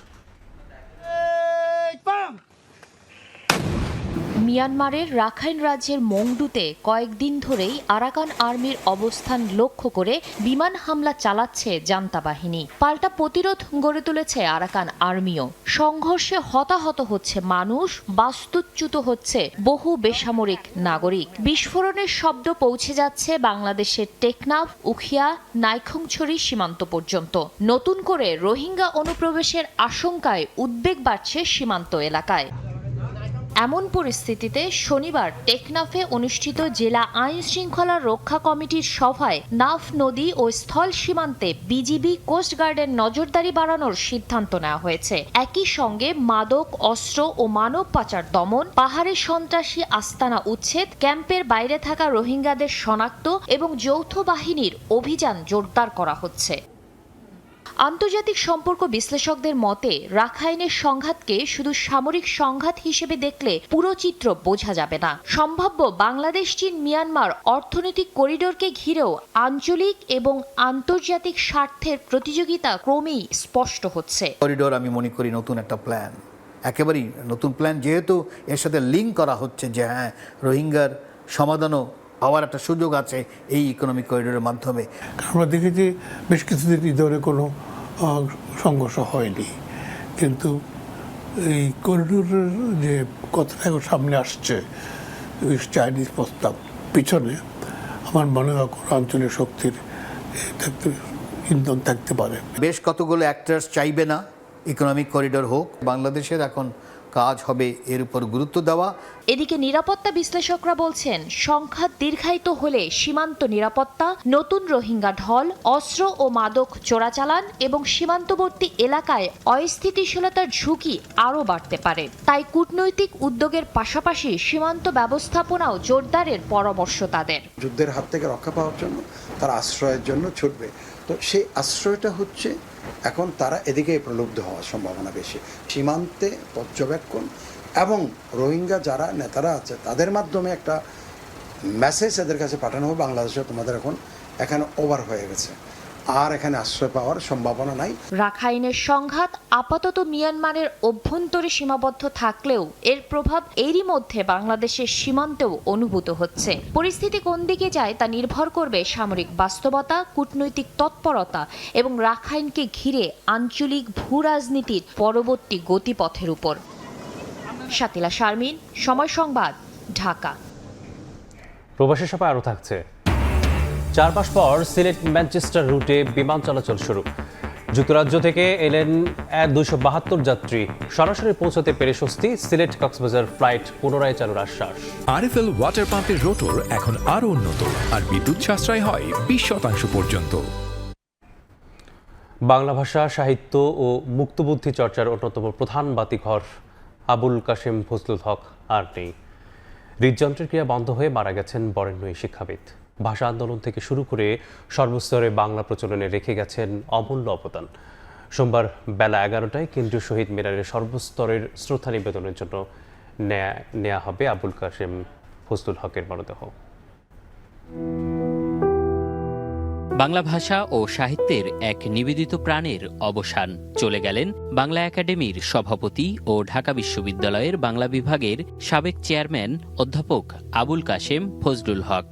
S23: মিয়ানমারের রাখাইন রাজ্যের মংডুতে কয়েকদিন ধরেই আরাকান আর্মির অবস্থান লক্ষ্য করে বিমান হামলা চালাচ্ছে জান্তা বাহিনী। পাল্টা প্রতিরোধ গড়ে তুলেছে আরাকান আর্মিও। সংঘর্ষে হতাহত হচ্ছে মানুষ, বাস্তুচ্যুত হচ্ছে বহু বেসামরিক নাগরিক। বিস্ফোরণের শব্দ পৌঁছে যাচ্ছে বাংলাদেশের টেকনাফ, উখিয়া, নাইখংছড়ি সীমান্ত পর্যন্ত। নতুন করে রোহিঙ্গা অনুপ্রবেশের আশঙ্কায় উদ্বেগ বাড়ছে সীমান্ত এলাকায়। এমন পরিস্থিতিতে শনিবার টেকনাফে অনুষ্ঠিত জেলা আইন শৃঙ্খলা রক্ষা কমিটির সভায় নাফ নদী ও স্থল সীমান্তে বিজিবি, কোস্টগার্ডের নজরদারি বাড়ানোর সিদ্ধান্ত নেওয়া হয়েছে। একই সঙ্গে মাদক, অস্ত্র ও মানব পাচার দমন, পাহাড়ে সন্ত্রাসী আস্তানা উচ্ছেদ, ক্যাম্পের বাইরে থাকা রোহিঙ্গাদের শনাক্ত এবং যৌথ বাহিনীর অভিযান জোরদার করা হচ্ছে। আন্তর্জাতিক সম্পর্ক বিশ্লেষকদের মতে রাখাইনের সংঘাতকে শুধু সামরিক সংঘাত হিসেবে দেখলে পুরো চিত্র বোঝা যাবে না। সম্ভাব্য বাংলাদেশ, চীন, মিয়ানমার অর্থনৈতিক করিডোরকে ঘিরেও আঞ্চলিক এবং আন্তর্জাতিক স্বার্থের প্রতিযোগিতা ক্রমেই স্পষ্ট হচ্ছে।
S24: করিডোর আমি মনে করি নতুন একটা প্ল্যান, একেবারেই নতুন প্ল্যান, যেহেতু এর সাথে লিঙ্ক করা হচ্ছে যে হ্যাঁ রোহিঙ্গার সমাধানও পাওয়ার একটা সুযোগ আছে এই ইকোনমিক করিডোরের মাধ্যমে।
S25: আমরা দেখেছি বেশ কিছুদিন ধরে কোনো সংঘর্ষ হয়নি, কিন্তু এই করিডোরের যে কথাটা সামনে আসছে চাইনিজ প্রস্তাব পিছনে আমার মনে হয় আঞ্চলিক শক্তির ইন্ধন থাকতে পারে।
S24: বেশ কতগুলো অ্যাক্টার্স চাইবে না ইকোনমিক করিডোর হোক। বাংলাদেশের এখন কাজ হবে এর উপর গুরুত্ব দেওয়া।
S23: এদিকে নিরাপত্তা বিশ্লেষকরা বলছেন সংঘাত দীর্ঘায়িত হলে সীমান্ত নিরাপত্তা, নতুন রোহিঙ্গা ঢল, অস্ত্র ও মাদক চোরাচালান এবং সীমান্তবর্তী এলাকায় অস্থিতিশীলতার ঝুঁকি আরও বাড়তে পারে। তাই কূটনৈতিক উদ্যোগের পাশাপাশি সীমান্ত ব্যবস্থাপনাও জোরদারের পরামর্শ তাদের।
S26: যুদ্ধের হাত থেকে রক্ষা পাওয়ার জন্য তারা আশ্রয়ের জন্য ছুটবে, তো সেই আশ্রয়টা হচ্ছে এখন তারা এদিকে প্রলুব্ধ হওয়ার সম্ভাবনা বেশি। সীমান্তে পর্যবেক্ষণ এবং রোহিঙ্গা যারা নেতারা আছে তাদের মাধ্যমে একটা মেসেজ এদের কাছে পাঠানো হবে, বাংলাদেশে তোমাদের এখন এখানে ওভার হয়ে গেছে, আর এখানে আশ্রয় পাওয়ার সম্ভাবনা নাই।
S23: রাখাইনের সংঘাত আপাতত মিয়ানমারের অভ্যন্তরে সীমাবদ্ধ থাকলেও এর প্রভাব এরই মধ্যে বাংলাদেশের সীমান্তেও অনুভূত হচ্ছে। পরিস্থিতি কোন দিকে যায় তা নির্ভর করবে সামরিক বাস্তবতা, কূটনৈতিক তৎপরতা এবং রাখাইনকে ঘিরে আঞ্চলিক ভূরাজনীতির পরবর্তী গতিপথের উপর। শাতিলা শারমিন, সময় সংবাদ, ঢাকা।
S1: প্রবাসী সভায় আরও থাকছে। 4 মাস পর সিলেট ম্যানচেস্টার রুটে বিমান চলাচল শুরু। যুক্তরাজ্য থেকে এলেন 272 যাত্রী। সরাসরি পৌঁছতে পেরে স্বস্তি। সিলেট কক্সবাজার ফ্লাইট পুনরায় চালুর আশ্বাস।
S2: আরএফএল ওয়াটার পাম্পের রোটর এখন আরো উন্নত আর বিদ্যুৎ সাশ্রয় হয় 20% পর্যন্ত।
S1: বাংলা ভাষা, সাহিত্য ও মুক্তবুদ্ধি চর্চার অন্যতম প্রধান বাতিঘর আবুল কাশেম ফজলুল হক আর নেই। হৃদযন্ত্রের ক্রিয়া বন্ধ হয়ে মারা গেছেন বরেণ্য এই শিক্ষাবিদ। ভাষা আন্দোলন থেকে শুরু করে সর্বস্তরে বাংলা প্রচলনে রেখে গেছেন অমূল্য অবদান। সোমবার বেলা 11টায় কেন্দ্রীয় শহীদ মিনারের সর্বস্তরের শ্রদ্ধা নিবেদনের জন্য নেওয়া হবে আবুল কাশেম ফজলুল হকের মরদেহ।
S3: বাংলা ভাষা ও সাহিত্যের এক নিবেদিত প্রাণের অবসান। চলে গেলেন বাংলা একাডেমির সভাপতি ও ঢাকা বিশ্ববিদ্যালয়ের বাংলা বিভাগের সাবেক চেয়ারম্যান অধ্যাপক আবুল কাশেম ফজলুল হক।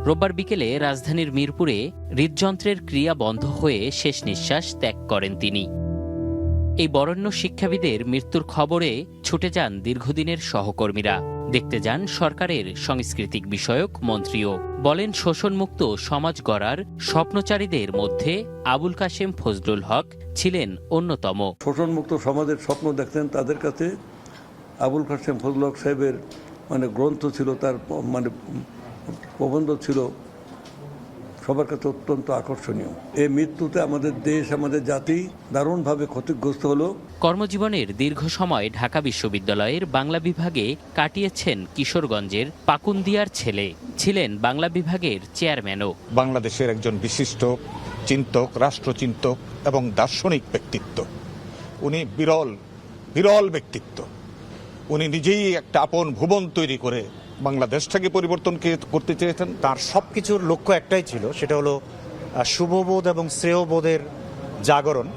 S3: রোববার বিকেলে রাজধানীর মিরপুরে হৃদযন্ত্রের ক্রিয়া বন্ধ হয়ে শেষ নিঃশ্বাস ত্যাগ করেন তিনি। এই বরেণ্য শিক্ষাবিদের মৃত্যুর খবরে ছুটে যান দীর্ঘদিনের সহকর্মীরা। দেখতে যান সরকারের সাংস্কৃতিক বিষয়ক মন্ত্রীও। বলেন, শোষণমুক্ত সমাজ গড়ার স্বপ্নচারীদের মধ্যে আবুল কাশেম ফজলুল হক ছিলেন অন্যতম।
S4: শোষণমুক্ত সমাজের স্বপ্ন দেখতেন, তাদের কাছে আবুল কাশেম ফজলুল হক সাহেবের গ্রন্থ ছিল, তার প্রবন্ধ ছিল সবার কাছে অত্যন্ত আকর্ষণীয়। এই মৃত্যুতে আমাদের দেশ, আমাদের জাতি দারুণভাবে ক্ষতিগ্রস্ত হলো।
S3: কর্মজীবনের দীর্ঘ সময় ঢাকা বিশ্ববিদ্যালয়ের বাংলা বিভাগে কাটিয়েছেন কিশোরগঞ্জের পাকুন্দিয়ার ছেলে। ছিলেন বাংলা বিভাগের চেয়ারম্যানও।
S5: বাংলাদেশের একজন বিশিষ্ট চিন্তক, রাষ্ট্রচিন্তক এবং দার্শনিক ব্যক্তিত্ব। উনি বিরল ব্যক্তিত্ব। উনি নিজেই একটা আপন ভুবন তৈরি করে বাংলাদেশটাকে পরিবর্তন করতে চেয়েছেন।
S6: তার সবকিছুর লক্ষ্য একটাই ছিল, সেটা হলো শুভবোধ এবং শ্রেয়বোধের জাগরণ।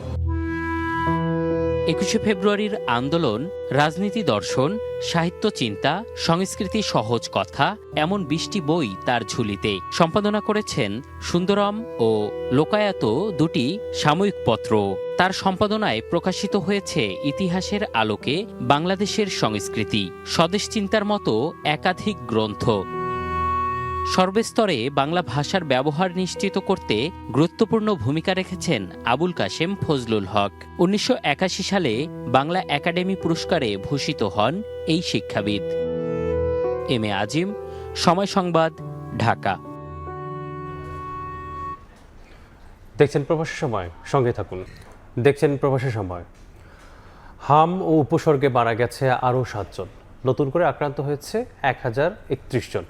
S3: 21শে ফেব্রুয়ারির আন্দোলন, রাজনীতি দর্শন, সাহিত্য চিন্তা, সংস্কৃতি সহজ কথা, এমন 20টি বই তার ঝুলিতে। সম্পাদনা করেছেন সুন্দরম ও লোকায়াত, দুটি সাময়িক পত্র। তার সম্পাদনায় প্রকাশিত হয়েছে ইতিহাসের আলোকে বাংলাদেশের সংস্কৃতি, স্বদেশ চিন্তার মতো একাধিক গ্রন্থ। সর্বস্তরে বাংলা ভাষার ব্যবহার নিশ্চিত করতে গুরুত্বপূর্ণ ভূমিকা রেখেছেন আবুল কাশেম ফজলুল হক। 1981 সালে বাংলা একাডেমি পুরস্কারে ভূষিত হন এই শিক্ষাবিদ। এম এ আজিম, সময় সংবাদ, ঢাকা।
S1: দেখছেন প্রবাসী সময়, সঙ্গে থাকুন। দেখছেন প্রবাসী সময়। হাম ও উপসর্গে মারা গেছে আরও 7 জন। নতুন করে আক্রান্ত হয়েছে 1031 জন।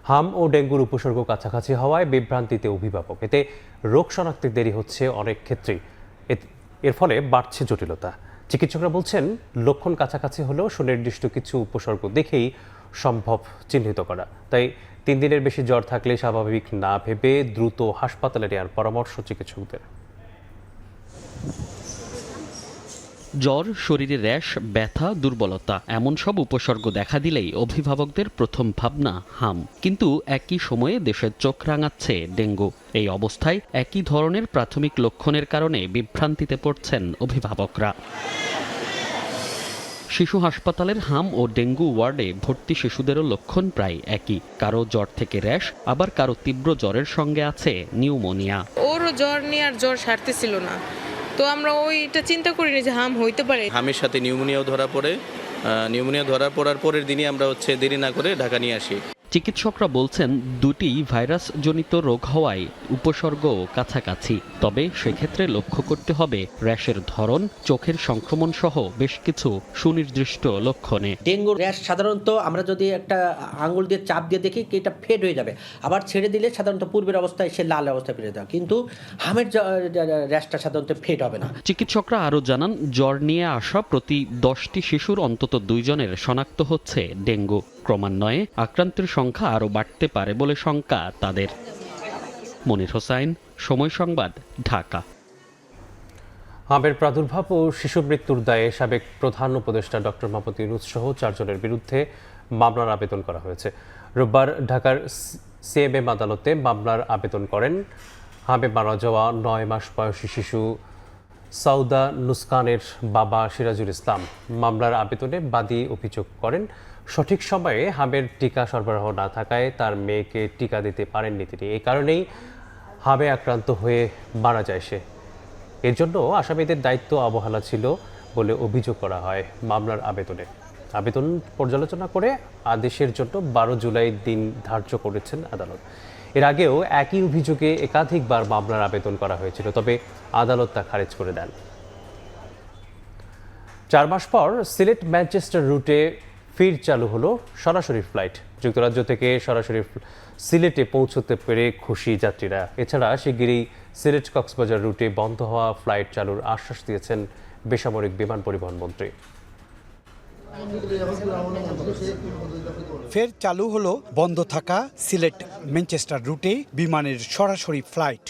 S1: হাম ও ডেঙ্গুর উপসর্গ কাছাকাছি হওয়ায় বিভ্রান্তিতে অভিভাবক। এতে রোগ শনাক্তে দেরি হচ্ছে অনেক ক্ষেত্রেই। এর ফলে বাড়ছে জটিলতা। চিকিৎসকরা বলছেন, লক্ষণ কাছাকাছি হলেও সুনির্দিষ্ট কিছু উপসর্গ দেখেই সম্ভব চিহ্নিত করা। তাই 3 দিনের বেশি জ্বর থাকলে স্বাভাবিক না ভেবে দ্রুত হাসপাতালে নেওয়ার পরামর্শ চিকিৎসকদের।
S7: জ্বর, শরীরে র্যাশ, ব্যথা, দুর্বলতা এমন সব উপসর্গ দেখা দিলেই অভিভাবকদের প্রথম ভাবনা হাম। কিন্তু একই সময়ে দেশের চোখ রাঙাচ্ছে ডেঙ্গু। এই অবস্থায় একই ধরনের প্রাথমিক লক্ষণের কারণে বিভ্রান্তিতে পড়ছেন অভিভাবকরা। শিশু হাসপাতালের হাম ও ডেঙ্গু ওয়ার্ডে ভর্তি শিশুদেরও লক্ষণ প্রায় একই। কারো জ্বর থেকে র্যাশ, আবার কারো তীব্র জ্বরের সঙ্গে আছে নিউমোনিয়া।
S27: ওরও জ্বর নিয়ে আর জ্বর সারতেছিল না, তো আমরা ওইটা চিন্তা করিনি যে হাম হইতে পারে।
S28: হামের সাথে নিউমোনিয়াও ধরা পড়ে। নিউমোনিয়া ধরা পড়ার পরের দিনই আমরা দেরি না করে ঢাকা নিয়ে আসি।
S7: চিকিৎসকরা বলছেন, দুটি ভাইরাসজনিত রোগ হওয়ায় উপসর্গ কাছাকাছি। তবে সেক্ষেত্রে লক্ষ্য করতে হবে র্যাশের ধরন, চোখের সংক্রমণ সহ বেশ কিছু সুনির্দিষ্ট লক্ষণে।
S29: ডেঙ্গুর র্যাশ সাধারণত আমরা যদি একটা আঙুল দিয়ে চাপ দিয়ে দেখি এটা ফেড হয়ে যাবে, আবার ছেড়ে দিলে সাধারণত পূর্বের অবস্থায় সে লাল অবস্থায় ফিরে যাবে, কিন্তু হামের র্যাশটা সাধারণত ফেড হবে না।
S7: চিকিৎসকরা আরও জানান, জ্বর নিয়ে আসা প্রতি 10টি শিশুর অন্তত 2 জনের শনাক্ত হচ্ছে ডেঙ্গু। ক্রমান্বয়ে আক্রান্তের সংখ্যা আরও বাড়তে পারে বলে শঙ্কা তাদের। মনির হোসাইন, সময় সংবাদ, ঢাকা।
S1: হামের প্রাদুর্ভাব ও শিশু মৃত্যুর দায়ে সাবেক প্রধান উপদেষ্টা ডক্টর মোহাম্মদ ইউনূস সহ 4 জনের বিরুদ্ধে মামলার আবেদন করা হয়েছে। রোববার ঢাকার সিএমএম আদালতে মামলার আবেদন করেন হামে মারা যাওয়া 9 মাস বয়সী শিশু সাউদা নুসকানের বাবা সিরাজুল ইসলাম। মামলার আবেদনে বাদী অভিযোগ করেন, সঠিক সময়ে হামের টিকা সরবরাহ না থাকায় তার মেয়েকে টিকা দিতে পারেননি তিনি। এই কারণেই হামে আক্রান্ত হয়ে মারা যায় সে। এর জন্য আসামিদের দায়িত্ব অবহেলা ছিল বলে অভিযোগ করা হয় মামলার আবেদনে। আবেদন পর্যালোচনা করে আদেশের জন্য 12 জুলাই দিন ধার্য করেছেন আদালত। এর আগেও একই অভিযোগে একাধিকবার মামলার আবেদন করা হয়েছিল, তবে আদালত তা খারিজ করে দেন। 4 মাস পর সিলেট ম্যানচেস্টার রুটে ফির চালু হলো সরাসরি ফ্লাইট। যুক্তরাজ্য থেকে সরাসরি সিলেটে পৌঁছতে পেরে খুশি যাত্রীরা। এছাড়া শিগগিরই সিলেট কক্সবাজার রুটে বন্ধ হওয়া ফ্লাইট চালুর আশ্বাস দিয়েছেন বেসামরিক বিমান পরিবহন মন্ত্রী।
S8: ফের চালু হলো বন্ধ থাকা সিলেট ম্যানচেস্টার রুটে বিমানের সরাসরি ফ্লাইট।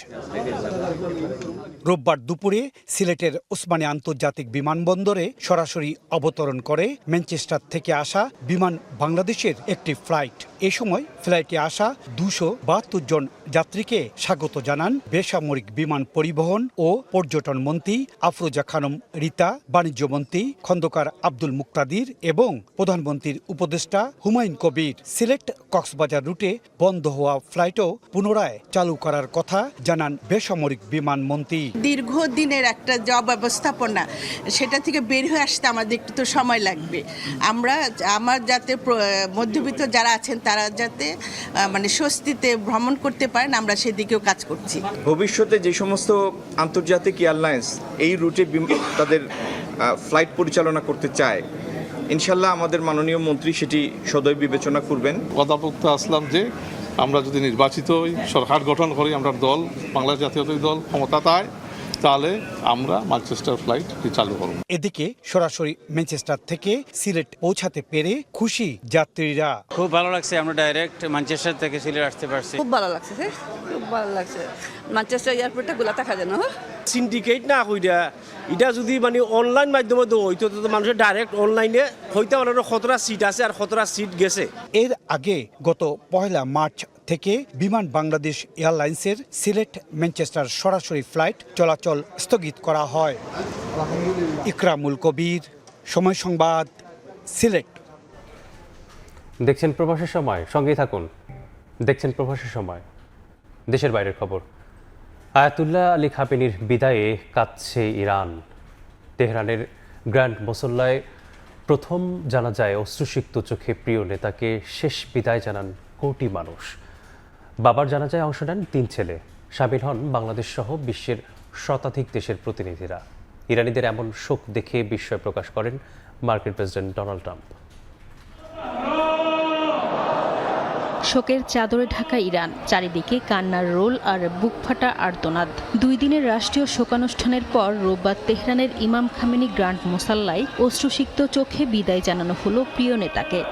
S8: রোববার দুপুরে সিলেটের ওসমানী আন্তর্জাতিক বিমানবন্দরে সরাসরি অবতরণ করে ম্যানচেস্টার থেকে আসা বিমান বাংলাদেশের একটি ফ্লাইট। এ সময় ফ্লাইটে আসা 272 জন যাত্রীকে স্বাগত জানান বেসামরিক বিমান পরিবহন ও পর্যটন মন্ত্রী আফরোজা খানম রিতা, বাণিজ্য মন্ত্রী খন্দকার আব্দুল মুক্তাদির এবং প্রধানমন্ত্রীর উপদেষ্টা হুমায়ুন কবির। সিলেট কক্সবাজার রুটে বন্ধ হওয়া ফ্লাইটও পুনরায় চালু করার কথা জানান বেসামরিক বিমান মন্ত্রী।
S9: দীর্ঘদিনের একটা ব্যবস্থাপনা, সেটা থেকে বের হয়ে আসতে আমাদের একটু তো সময় লাগবে। আমার যাতে মধ্যবিত্ত যারা আছেন তারা যাতে মানে স্বস্তিতে ভ্রমণ করতে পারেন, আমরা সেদিকেও কাজ করছি।
S10: ভবিষ্যতে যে সমস্ত আন্তর্জাতিক এয়ারলাইন্স এই রুটে তাদের ফ্লাইট পরিচালনা করতে চায়, ইনশাল্লাহ আমাদের মাননীয় মন্ত্রী সেটি সদয় বিবেচনা করবেন।
S11: কথাপক্ষ আসলাম যে আমরা যদি নির্বাচিত হই, সরকার গঠন করি, আমরা দল বাংলাদেশ জাতীয়তাবাদী দল ক্ষমতা পায়, তাহলে আমরা ম্যানচেস্টার ফ্লাইট চালু করব।
S8: এদিকে সরাসরি ম্যানচেস্টার থেকে সিলেট পৌঁছাতে পেরে খুশি যাত্রীরা।
S12: খুব ভালো লাগছে, আমরা ডাইরেক্ট ম্যানচেস্টার থেকে সিলেট আসতে পারছি।
S9: খুব ভালো লাগছে, খুব ভালো লাগছে। ম্যানচেস্টার এয়ারপোর্টে গোলা থাকা যেন
S13: সিন্ডিকেট না কইরা এটা যদি মানে অনলাইন মাধ্যমে হইতো তো মানুষের ডাইরেক্ট অনলাইনে হইতে অনেক খতরা সিট আছে আর খতরা সিট গেছে।
S8: এর আগে গত 1 মার্চ থেকে বিমান বাংলাদেশ এয়ারলাইন্সের সিলেট ম্যানচেস্টার সরাসরি ফ্লাইট চলাচল স্থগিত করা হয়। ইকরামুল কবির, সময় সংবাদ, সিলেট।
S1: দেখছেন প্রবাসের সময়, সঙ্গেই থাকুন। দেখছেন প্রবাসের সময়। দেশের বাইরের খবর। আয়াতুল্লাহ আলী খামেনির বিদায়ে কাঁদছে ইরান। তেহরানের গ্র্যান্ড মুসল্লায় প্রথম জানাজায় অশ্রুসিক্ত চোখে প্রিয় নেতাকে শেষ বিদায় জানান কোটি মানুষ। বাবার জানাজায় অংশ নেন 3 ছেলে। সামিল হন বাংলাদেশ সহ বিশ্বের শতাধিক দেশের প্রতিনিধিরা। ইরানিদের এমন শোক দেখে বিস্ময় প্রকাশ করেন মার্কিন প্রেসিডেন্ট ডোনাল্ড ট্রাম্প।
S23: শোকের চাদরে ঢাকা ইরান, চারিদিকে কান্নার রোল আর বুকফাটা আর্তনাদ। 2 দিনের রাষ্ট্রীয় শোকানুষ্ঠানের পর রোববার তেহরানের ইমাম খামেনি গ্র্যান্ড মুসাল্লায় অশ্রুসিক্ত চোখে বিদায় জানানো হলো প্রিয় নেতাকে।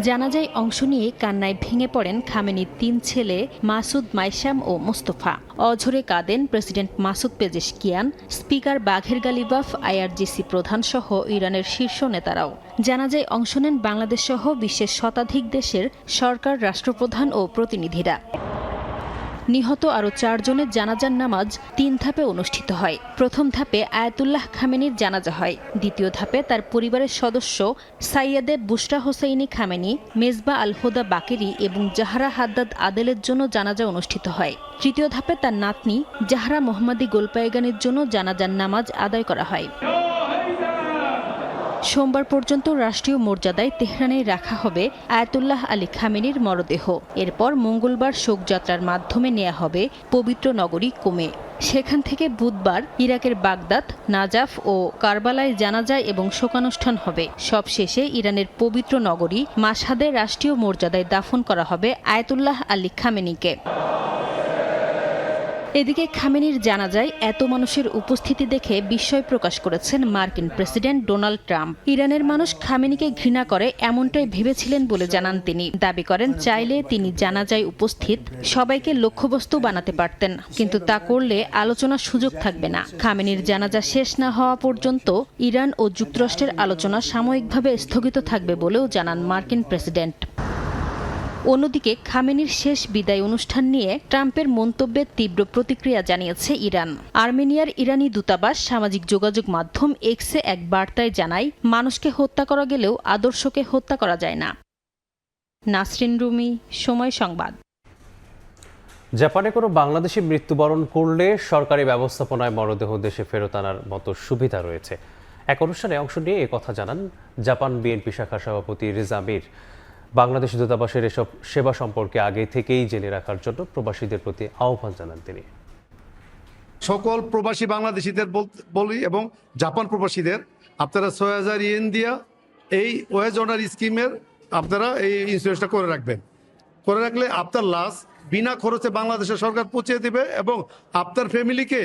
S23: জানাজায় অংশ নিয়ে কান্নায় ভেঙে পড়েন খামেনির 3 ছেলে মাসুদ, মাইসাম ও মোস্তফা। অঝরে কাঁদেন প্রেসিডেন্ট মাসুদ পেজেশকিয়ান, স্পিকার বাঘের গালিবাফ, আইআরজিসি প্রধান সহ ইরানের শীর্ষ নেতারাও। জানাজায় অংশ নেন বাংলাদেশ সহ বিশ্বের শতাধিক দেশের সরকার, রাষ্ট্রপ্রধান ও প্রতিনিধিরা। নিহত আরও 4 জনের জানাজার নামাজ 3 ধাপে অনুষ্ঠিত হয়। প্রথম ধাপে আয়াতুল্লাহ খামেনির জানাজা হয়। দ্বিতীয় ধাপে তার পরিবারের সদস্য সাইয়েদে বুশরা হোসাইনি খামেনি, মেজবা আল হুদা বাকেরি এবং জাহরা হাদ্দাদ আদেলের জন্য জানাজা অনুষ্ঠিত হয়। তৃতীয় ধাপে তার নাতনি জাহরা মোহাম্মদী গোলপায়েগানের জন্য জানাজার নামাজ আদায় করা হয়। সোমবার পর্যন্ত রাষ্ট্রীয় মর্যাদায় তেহরানে রাখা হবে আয়াতুল্লাহ আলী খামেনির মরদেহ। এরপর মঙ্গলবার শোকযাত্রার মাধ্যমে নেওয়া হবে পবিত্র নগরী কোমে। সেখান থেকে বুধবার ইরাকের বাগদাদ, নাজাফ ও কারবালায় জানাজা এবং শোকানুষ্ঠান হবে। সব শেষে ইরানের পবিত্র নগরী মাশহাদে রাষ্ট্রীয় মর্যাদায় দাফন করা হবে আয়াতুল্লাহ আলী খামেনিকে।
S14: এদিকে খামেনির জানাজায় এত মানুষের উপস্থিতি দেখে বিস্ময় প্রকাশ করেছেন মার্কিন প্রেসিডেন্ট ডোনাল্ড ট্রাম্প। ইরানের মানুষ খামেনিকে ঘৃণা করে এমনটাই ভেবেছিলেন বলে জানান তিনি। দাবি করেন চাইলে তিনি জানাজায় উপস্থিত সবাইকে লক্ষ্যবস্তু বানাতে পারতেন, কিন্তু তা করলে আলোচনার সুযোগ থাকবে না। খামেনির জানাজা শেষ না হওয়া পর্যন্ত ইরান ও যুক্তরাষ্ট্রের আলোচনা সাময়িকভাবে স্থগিত থাকবে বলেও জানান মার্কিন প্রেসিডেন্ট। অন্যদিকে খামেনির শেষ বিদায় অনুষ্ঠান নিয়ে ট্রাম্পের মন্তব্যে তীব্র প্রতিক্রিয়া জানিয়েছে ইরান। আর্মেনিয়ার ইরানি দূতাবাস সামাজিক যোগাযোগ মাধ্যম এক্সে এক বার্তায় জানায়, মানুষকে হত্যা করা গেলেও আদর্শকে হত্যা করা যায় না। নাসরিন রুমি, সময় সংবাদ।
S1: জাপানে কোনো বাংলাদেশি মৃত্যুবরণ করলে সরকারি ব্যবস্থাপনায় মরদেহ দেশে ফেরত আনার মতো সুবিধা রয়েছে। এক অনুষ্ঠানে অংশ নিয়ে একথা জানান জাপান বিএনপি শাখার সভাপতি রেজা মীর। বাংলাদেশ দূতাবাসের এসব সেবা সম্পর্কে আগে থেকেই জেনে রাখার জন্য প্রবাসীদের প্রতি আহ্বান জানান তিনি।
S15: সকল প্রবাসী বাংলাদেশিদের বলি এবং জাপান প্রবাসীদের, আপনারা ৬,০০০ ইয়েন দিয়া এই ওয়েজ অনার স্কিমের আপনারা এই ইন্স্যুরেন্সটা করে রাখবেন। করে রাখলে আপনার লাশ বিনা খরচে বাংলাদেশের সরকার পৌঁছে দেবে এবং আপনার ফ্যামিলিকে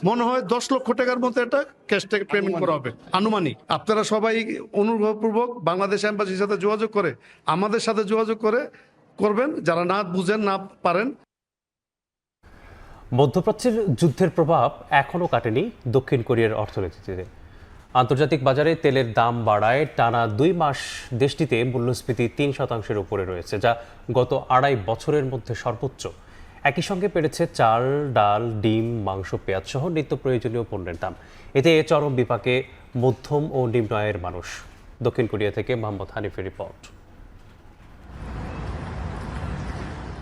S15: মনে হয় ১০ লক্ষ টাকার মতো একটা ক্যাশ পেমেন্ট করা হবে আনুমানিক। আপনারা সবাই অনুগ্রহপূর্বক বাংলাদেশ এম্বাসির সাথে যোগাযোগ করে আমাদের সাথে যোগাযোগ করবেন যারা না বুঝেন না পারেন।
S1: মধ্যপ্রাচ্যের যুদ্ধের প্রভাব এখনও কাটেনি দক্ষিণ কোরিয়ার অর্থনীতিতে। আন্তর্জাতিক বাজারে তেলের দাম বাড়ায় টানা ২ মাস দেশটিতে মূল্যস্ফীতি ৩% উপরে রয়েছে, যা গত ২.৫ বছরের মধ্যে সর্বোচ্চ। একই সঙ্গে বেড়েছে চাল, ডাল, ডিম, মাংস, পেঁয়াজ সহ নিত্য প্রয়োজনীয় পণ্যের দাম। এতে চরম বিপাকে মধ্যম ও নিম্ন আয়ের মানুষ। দক্ষিণ কোরিয়া থেকে মোহাম্মদ হানিফের রিপোর্ট।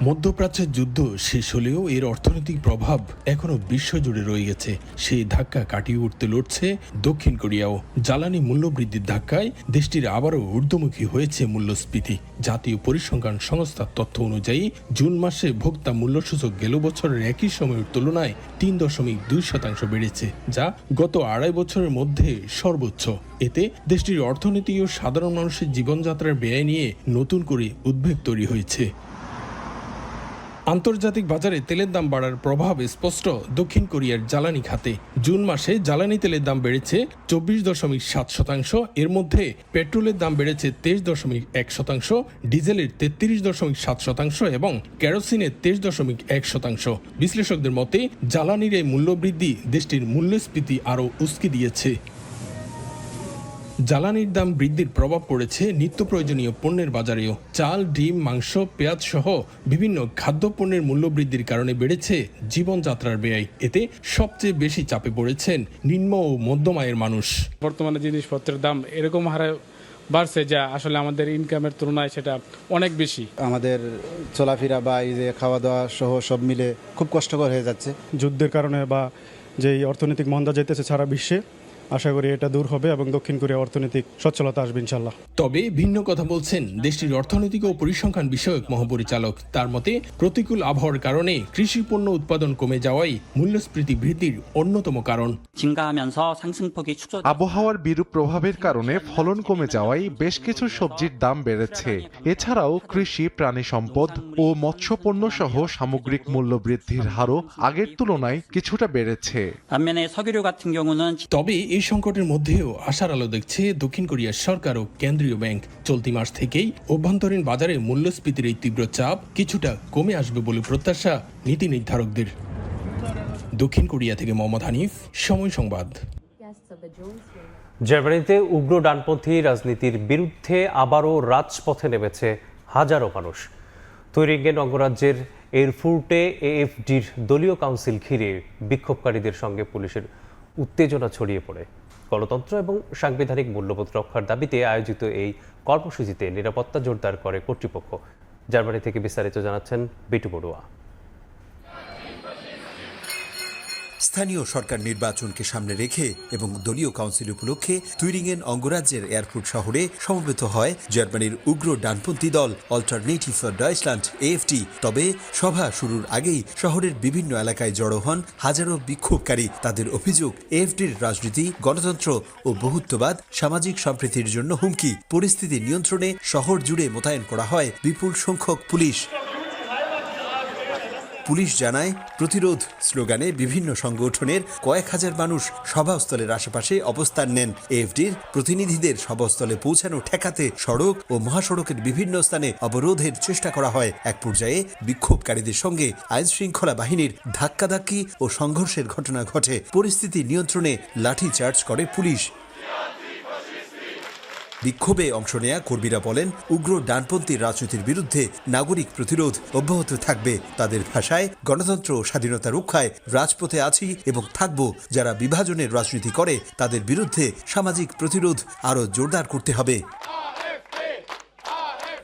S2: মধ্যপ্রাচ্যের যুদ্ধ শেষ হলেও এর অর্থনৈতিক প্রভাব এখনো বিশ্বজুড়ে রয়ে গেছে। সেই ধাক্কা কাটিয়ে উঠতে লড়ছে দক্ষিণ কোরিয়াও। জ্বালানি মূল্যবৃদ্ধির ধাক্কায় দেশটির আবারও ঊর্ধ্বমুখী হয়েছে মূল্যস্ফীতি। জাতীয় পরিসংখ্যান সংস্থার তথ্য অনুযায়ী জুন মাসে ভোক্তা মূল্যসূচক গেল বছরের একই সময়ের তুলনায় ৩.২% বেড়েছে, যা গত ২.৫ বছরের মধ্যে সর্বোচ্চ। এতে দেশটির অর্থনীতি ও সাধারণ মানুষের জীবনযাত্রার ব্যয় নিয়ে নতুন করে উদ্বেগ তৈরি হয়েছে। আন্তর্জাতিক বাজারে তেলের দাম বাড়ার প্রভাব স্পষ্ট দক্ষিণ কোরিয়ার জ্বালানি খাতে। জুন মাসে জ্বালানি তেলের দাম বেড়েছে ২৪.৭%। এর মধ্যে পেট্রোলের দাম বেড়েছে ২৩.১%, ডিজেলের ৩৩.৭% এবং কেরোসিনের ২৩.১%। বিশ্লেষকদের মতে জ্বালানির এই মূল্যবৃদ্ধি দেশটির মূল্যস্ফীতি আরও উস্কে দিয়েছে। জ্বালানির দাম বৃদ্ধির প্রভাব পড়েছে নিত্য প্রয়োজনীয় পণ্যের বাজারেও। চাল, ডিম, মাংস, পেঁয়াজ সহ বিভিন্ন খাদ্যপণ্যের মূল্যবৃদ্ধির কারণে বেড়েছে জীবনযাত্রার ব্যয়। এতে সবচেয়ে বেশি চাপে পড়েছেন নিম্ন ও মধ্যম আয়ের মানুষ।
S16: বর্তমানে জিনিসপত্রের দাম এরকম হারে বাড়ছে যা আসলে আমাদের ইনকামের তুলনায় সেটা অনেক বেশি।
S17: আমাদের চলাফেরা বা এই যে খাওয়া দাওয়া সহ সব মিলে খুব কষ্টকর হয়ে যাচ্ছে।
S18: যুদ্ধের কারণে বা যেই অর্থনৈতিক মন্দা যেতেছে সারা বিশ্বে, আশা করি এটা দূর হবে এবং দক্ষিণ কোরিয়া অর্থনৈতিক সচ্ছলতা আসবে ইনশাল্লাহ।
S2: তবে ভিন্ন কথা বলছেন দেশটির অর্থনৈতিক ও পরিসংখ্যান বিষয়ক মহাপরিচালক। তার মতে প্রতিকূল আবহাওয়ার কারণে কৃষি পণ্য উৎপাদন কমে যাওয়াই মূল্যস্ফীতি বৃদ্ধির অন্যতম কারণ।
S19: আবহাওয়ার বিরূপ প্রভাবের কারণে ফলন কমে যাওয়ায় বেশ কিছু সবজির দাম বেড়েছে। এছাড়াও কৃষি, প্রাণী সম্পদ ও মৎস্যপণ্য সহ সামগ্রিক মূল্য বৃদ্ধির হারও আগের তুলনায় কিছুটা বেড়েছে।
S2: তবে এই সংকটের মধ্যেও আশার আলো দেখছে দক্ষিণ কোরিয়ার সরকার ও কেন্দ্রীয় ব্যাংক। চলতি মাস থেকেই অভ্যন্তরীণ বাজারে মূল্যস্ফীতির এই তীব্র চাপ কিছুটা কমে আসবে বলে প্রত্যাশা নীতি নির্ধারকদের। দক্ষিণ কোরিয়া থেকে মোহাম্মদ হানিফ, সময় সংবাদ।
S1: জার্মানিতে উগ্র ডানপন্থী রাজনীতির বিরুদ্ধে আবারও রাজপথে নেমেছে হাজারো মানুষ। থুরিঙ্গেন অঙ্গরাজ্যের এরফুর্টে এএফডির দলীয় কাউন্সিল ঘিরে বিক্ষোভকারীদের সঙ্গে পুলিশের উত্তেজনা ছড়িয়ে পড়ে। গণতন্ত্র এবং সাংবিধানিক মূল্যবোধ রক্ষার দাবিতে আয়োজিত এই কর্মসূচিতে নিরাপত্তা জোরদার করে কর্তৃপক্ষ। জার্মানি থেকে বিস্তারিত জানাচ্ছেন বিটু বড়ুয়া।
S20: স্থানীয় সরকার নির্বাচনকে সামনে রেখে এবং দলীয় কাউন্সিল উপলক্ষে থুরিঙ্গেন অঙ্গরাজ্যের এয়ারফুট শহরে সমবেত হয় জার্মানির উগ্র ডানপন্থী দল অল্টারনেটিভ ফর ডয়েচল্যান্ড এএফডি। তবে সভা শুরুর আগেই শহরের বিভিন্ন এলাকায় জড়ো হন হাজারো বিক্ষোভকারী। তাদের অভিযোগ, এএফডির রাজনীতি, গণতন্ত্র ও বহুত্ববাদ সামাজিক সম্প্রীতির জন্য হুমকি। পরিস্থিতি নিয়ন্ত্রণে শহর জুড়ে মোতায়েন করা হয় বিপুল সংখ্যক পুলিশ। পুলিশ জানায় প্রতিরোধ স্লোগানে বিভিন্ন সংগঠনের কয়েক হাজার মানুষ সভাস্থলের আশেপাশে অবস্থান নেন। এএফডির প্রতিনিধিদের সভাস্থলে পৌঁছানো ঠেকাতে সড়ক ও মহাসড়কের বিভিন্ন স্থানে অবরোধের চেষ্টা করা হয়। এক পর্যায়ে বিক্ষোভকারীদের সঙ্গে আইনশৃঙ্খলা বাহিনীর ধাক্কাধাক্কি ও সংঘর্ষের ঘটনা ঘটে। পরিস্থিতি নিয়ন্ত্রণে লাঠিচার্জ করে পুলিশ। বিক্ষোভে অংশ নেয়া কর্মীরা বলেন, উগ্র ডানপন্থী রাজনীতির বিরুদ্ধে নাগরিক প্রতিরোধ অব্যাহত থাকবে। তাদের ভাষায়, গণতন্ত্র ও স্বাধীনতা রক্ষায় রাজপথে আছি এবং থাকব। যারা বিভাজনের রাজনীতি করে তাদের বিরুদ্ধে সামাজিক প্রতিরোধ আরও জোরদার করতে হবে।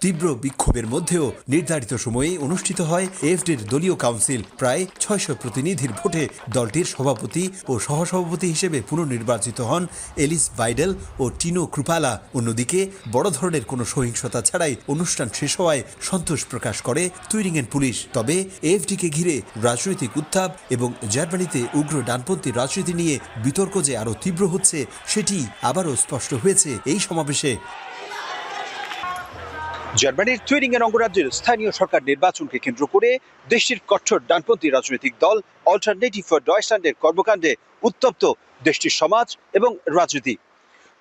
S20: তীব্র বিক্ষোভের মধ্যেও নির্ধারিত সময়ে অনুষ্ঠিত হয় এএফডির দলীয় কাউন্সিল। প্রায় 600 প্রতিনিধির ভোটে দলটির সভাপতি ও সহসভাপতি হিসেবে পুনর্নির্বাচিত হন এলিস বাইডেল ও টিনো ক্রুপালা। অন্যদিকে বড় ধরনের কোনো সহিংসতা ছাড়াই অনুষ্ঠান শেষ হওয়ায় সন্তোষ প্রকাশ করে তুইরিংয়েন পুলিশ। তবে এএফডিকে ঘিরে রাজনৈতিক উত্তাপ এবং জার্মানিতে উগ্র ডানপন্থী রাজনীতি নিয়ে বিতর্ক যে আরও তীব্র হচ্ছে সেটি আবারও স্পষ্ট হয়েছে এই সমাবেশে।
S3: জার্মানির তুইরিংয়েন অঙ্গরাজ্যের স্থানীয় সরকার নির্বাচনকে কেন্দ্র করে দেশটির কঠোর ডানপন্থী রাজনৈতিক দল অল্টারনেটিভ ফর ডয়েচল্যান্ডের কর্মকাণ্ডে উত্তপ্ত দেশটির সমাজ এবং রাজনীতি।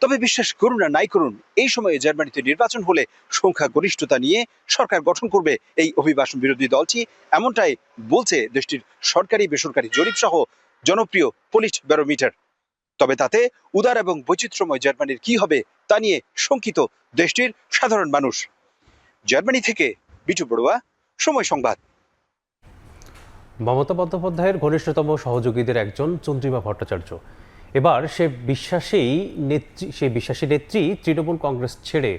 S3: তবে বিশ্বাস করুন আর নাই করুন, এই সময়ে জার্মানিতে নির্বাচন হলে সংখ্যাগরিষ্ঠতা নিয়ে সরকার গঠন করবে এই অভিবাসন বিরোধী দলটি, এমনটাই বলছে দেশটির সরকারি বেসরকারি জরিপ সহ জনপ্রিয় পোলিট ব্যারোমিটার। তবে তাতে উদার এবং বৈচিত্র্যময় জার্মানির কি হবে তা নিয়ে শঙ্কিত দেশটির সাধারণ মানুষ। জার্মানি থেকে বিটু বড়ুয়া, সময় সংবাদ।
S1: মমতা বন্দ্যোপাধ্যায়ের ঘনিষ্ঠতম সহযোগীদের একজন চন্দ্রিমা ভট্টাচার্য এবার সেই বিশ্বাসী নেত্রী তৃণমূল কংগ্রেস ছেড়ে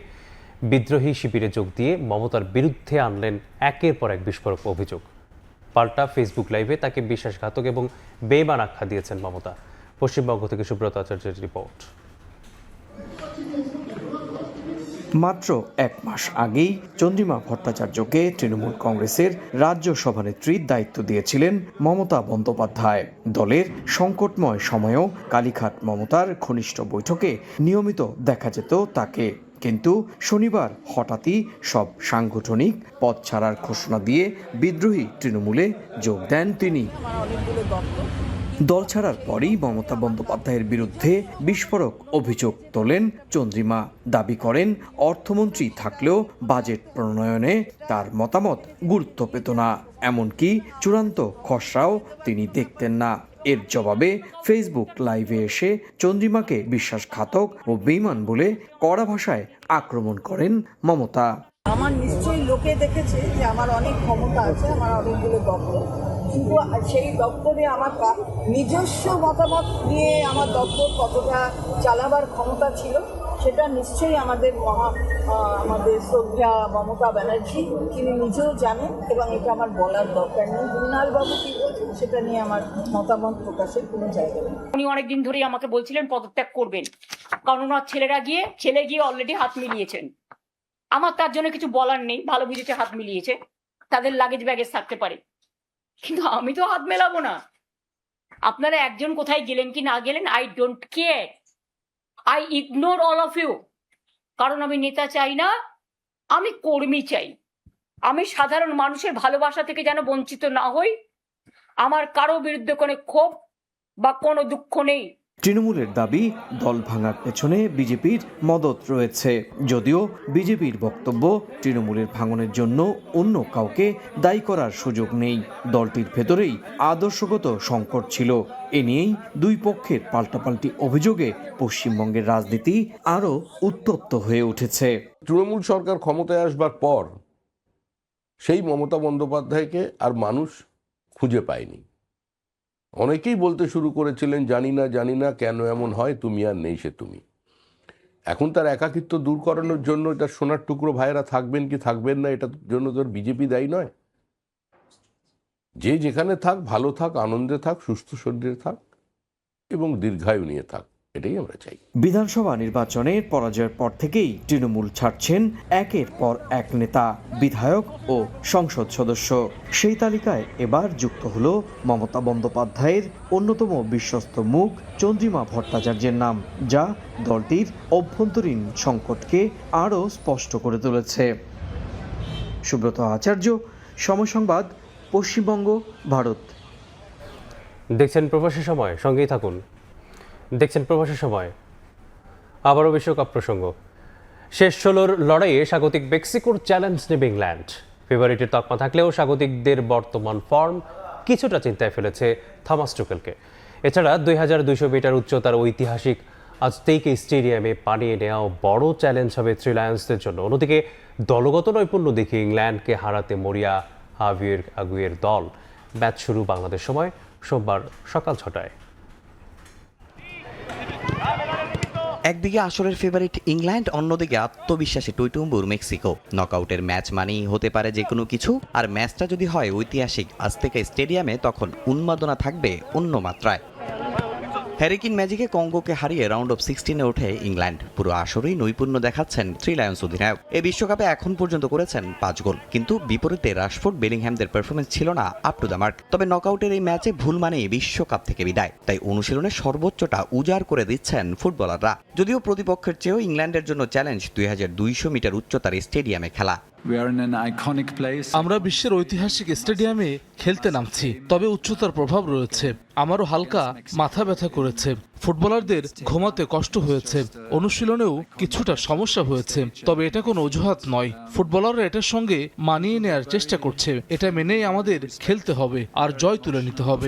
S1: বিদ্রোহী শিবিরে যোগ দিয়ে মমতার বিরুদ্ধে আনলেন একের পর এক বিস্ফোরক অভিযোগ। পাল্টা ফেসবুক লাইভে তাকে বিশ্বাসঘাতক এবং বেঈমান আখ্যা দিয়েছেন মমতা। পশ্চিমবঙ্গ থেকে সুব্রত আচার্যের রিপোর্ট।
S4: মাত্র এক মাস আগেই চন্দ্রিমা ভট্টাচার্যকে তৃণমূল কংগ্রেসের রাজ্য সভানেত্রীর দায়িত্ব দিয়েছিলেন মমতা বন্দ্যোপাধ্যায়। দলের সংকটময় সময়েও কালীঘাট মমতার ঘনিষ্ঠ বৈঠকে নিয়মিত দেখা যেত তাকে। কিন্তু শনিবার হঠাৎই সব সাংগঠনিক পদ ছাড়ার ঘোষণা দিয়ে বিদ্রোহী তৃণমূলে যোগ দেন তিনি। দল ছাড়ার পরই মমতা বন্দ্যোপাধ্যায়ের বিরুদ্ধে বিস্ফোরক অভিযোগ তোলেন চন্দ্রিমা। দাবি করেন অর্থমন্ত্রী থাকলেও বাজেট প্রণয়নে তার মতামত গুরুত্ব পেত না, এমনকি চূড়ান্ত খসড়াও তিনি দেখতেন না। এর জবাবে ফেসবুক লাইভে এসে চন্দ্রিমাকে বিশ্বাসঘাতক ও বেঈমান বলে কড়া ভাষায় আক্রমণ করেন মমতা।
S5: আমার নিশ্চয়ই লোকে দেখেছে যে আমার অনেক ক্ষমতা আছে, আমার অনেকগুলো দপ্তর, কিন্তু সেই দপ্তরে আমার নিজস্ব মতামত নিয়ে আমার দপ্তর কতটা চালাবার ক্ষমতা ছিল সেটা নিশ্চয়ই আমাদের শ্রদ্ধা মমতা ব্যানার্জি তিনি নিজেও জানেন, এবং এটা আমার বলার দরকার নেই। মৃণালবাবু কী বলছেন সেটা নিয়ে আমার মতামত প্রকাশের কোনো জায়গা নেই।
S6: উনি অনেকদিন ধরেই আমাকে বলছিলেন পদত্যাগ করবেন, কারণ ওনার ছেলে গিয়ে অলরেডি হাত মিলিয়েছেন। আমার তার জন্য কিছু বলার নেই, ভালো বুঝেছে হাত মিলিয়েছে, তাদের লাগেজ ব্যাগেজ থাকতে পারে, কিন্তু আমি তো হাত মেলাবো না। আপনারা একজন কোথায় গেলেন কি না গেলেন, I don't care, I ignore all of you. কারণ আমি নেতা চাই না, আমি কর্মী চাই। আমি সাধারণ মানুষের ভালোবাসা থেকে যেন বঞ্চিত না হই। আমার কারো বিরুদ্ধে কোনো ক্ষোভ বা কোনো দুঃখ নেই।
S4: তৃণমূলের দাবি দল ভাঙার পেছনে বিজেপির মদত রয়েছে, যদিও বিজেপির বক্তব্য তৃণমূলের ভাঙনের জন্য অন্য কাউকে দায়ী করার সুযোগ নেই। দলটির ভেতরেই আদর্শগত সংকট ছিল। এ নিয়েই দুই পক্ষের পাল্টাপাল্টি অভিযোগে পশ্চিমবঙ্গের রাজনীতি আরও উত্তপ্ত হয়ে উঠেছে।
S21: তৃণমূল সরকার ক্ষমতায় আসবার পর সেই মমতা বন্দ্যোপাধ্যায়কে আর মানুষ খুঁজে পায়নি। অনেকেই বলতে শুরু করেছিলেন, জানি না কেন এমন হয়, তুমি আর নেই সে তুমি। এখন তার একাকিত্ব দূর করানোর জন্য তার সোনার টুকরো ভাইয়েরা থাকবেন কি থাকবেন না, এটার জন্য তোর বিজেপি দায়ী নয়। যে যেখানে থাক, ভালো থাক, আনন্দে থাক, সুস্থ শরীরে থাক এবং দীর্ঘায়ু নিয়ে থাক, এটাই আমরা চাই।
S4: বিধানসভা নির্বাচনের পরাজয়ের পর থেকেই তৃণমূল ছাড়ছেন একের পর এক নেতা, বিধায়ক ও সংসদ সদস্য। সেই তালিকায় এবার যুক্ত হলো মমতা বন্দ্যোপাধ্যায়ের অন্যতম বিশ্বস্ত মুখ চন্দ্রিমা ভট্টাচার্যের নাম, যা দলটির অভ্যন্তরীণ সংকটকে আরও স্পষ্ট করে তুলেছে। সুব্রত আচার্য, সময় সংবাদ, পশ্চিমবঙ্গ, ভারত।
S1: দেখছেন প্রবাসী সময়, সঙ্গেই থাকুন। দেখছেন প্রবাসী সময়। আবারও বিশ্বকাপ প্রসঙ্গ। শেষ 16-র লড়াইয়ে স্বাগতিক মেক্সিকোর চ্যালেঞ্জ নেবে ইংল্যান্ড। ফেভারিটের তকমা থাকলেও স্বাগতিকদের বর্তমান ফর্ম কিছুটা চিন্তায় ফেলেছে থমাস টুকেলকে। এছাড়া 2200 মিটার উচ্চতার ঐতিহাসিক আজতেকা স্টেডিয়ামে পানিয়ে নেওয়াও বড় চ্যালেঞ্জ হবে থ্রি লায়ন্সদের জন্য। অন্যদিকে দলগত নৈপুণ্য দেখে ইংল্যান্ডকে হারাতে মরিয়া হাভিয়ের আগুয়ের দল। ম্যাচ শুরু বাংলাদেশ সময় সোমবার সকাল 6টায়।
S7: একদিকে আসরের ফেভারিট ইংল্যান্ড, অন্যদিকে আত্মবিশ্বাসী টইটুম্বুর মেক্সিকো। নকআউটের ম্যাচ মানেই হতে পারে যে কোনো কিছু, আর ম্যাচটা যদি হয় ঐতিহাসিক আজতেকা স্টেডিয়ামে তখন উন্মাদনা থাকবে অন্য মাত্রায়। হ্যারিকেন ম্যাজিকে কঙ্গোকে হারিয়ে রাউন্ড অফ 16-এ ওঠে ইংল্যান্ড। পুরো আসরেই নৈপুণ্য দেখাচ্ছেন থ্রি লায়ন্স অধিনায়ক। এই বিশ্বকাপে এখন পর্যন্ত করেছেন 5 গোল, কিন্তু বিপরীতে রাশফোর্ড, বেলিংহ্যামদের পারফরমেন্স ছিল না আপ টু দ্য মার্ক। তবে নকআউটের এই ম্যাচে ভুল মানেই বিশ্বকাপ থেকে বিদায়, তাই অনুশীলনে সর্বোচ্চটা উজাড় করে দিচ্ছেন ফুটবলাররা। যদিও প্রতিপক্ষের চেয়েও ইংল্যান্ডের জন্য চ্যালেঞ্জ 2200 মিটার উচ্চতার স্টেডিয়ামে খেলা।
S10: আমরা বিশ্বের ঐতিহাসিক স্টেডিয়ামে খেলতে নামছি, তবে উচ্চতার প্রভাব রয়েছে। আমারও হালকা মাথা ব্যথা করেছে, ফুটবলারদের ঘুমাতে কষ্ট হয়েছে, অনুশীলনেও কিছুটা সমস্যা হয়েছে। তবে এটা কোনো অজুহাত নয়, ফুটবলাররা এটার সঙ্গে মানিয়ে নেয়ার চেষ্টা করছে। এটা মেনেই আমাদের খেলতে হবে আর জয় তুলে নিতে হবে।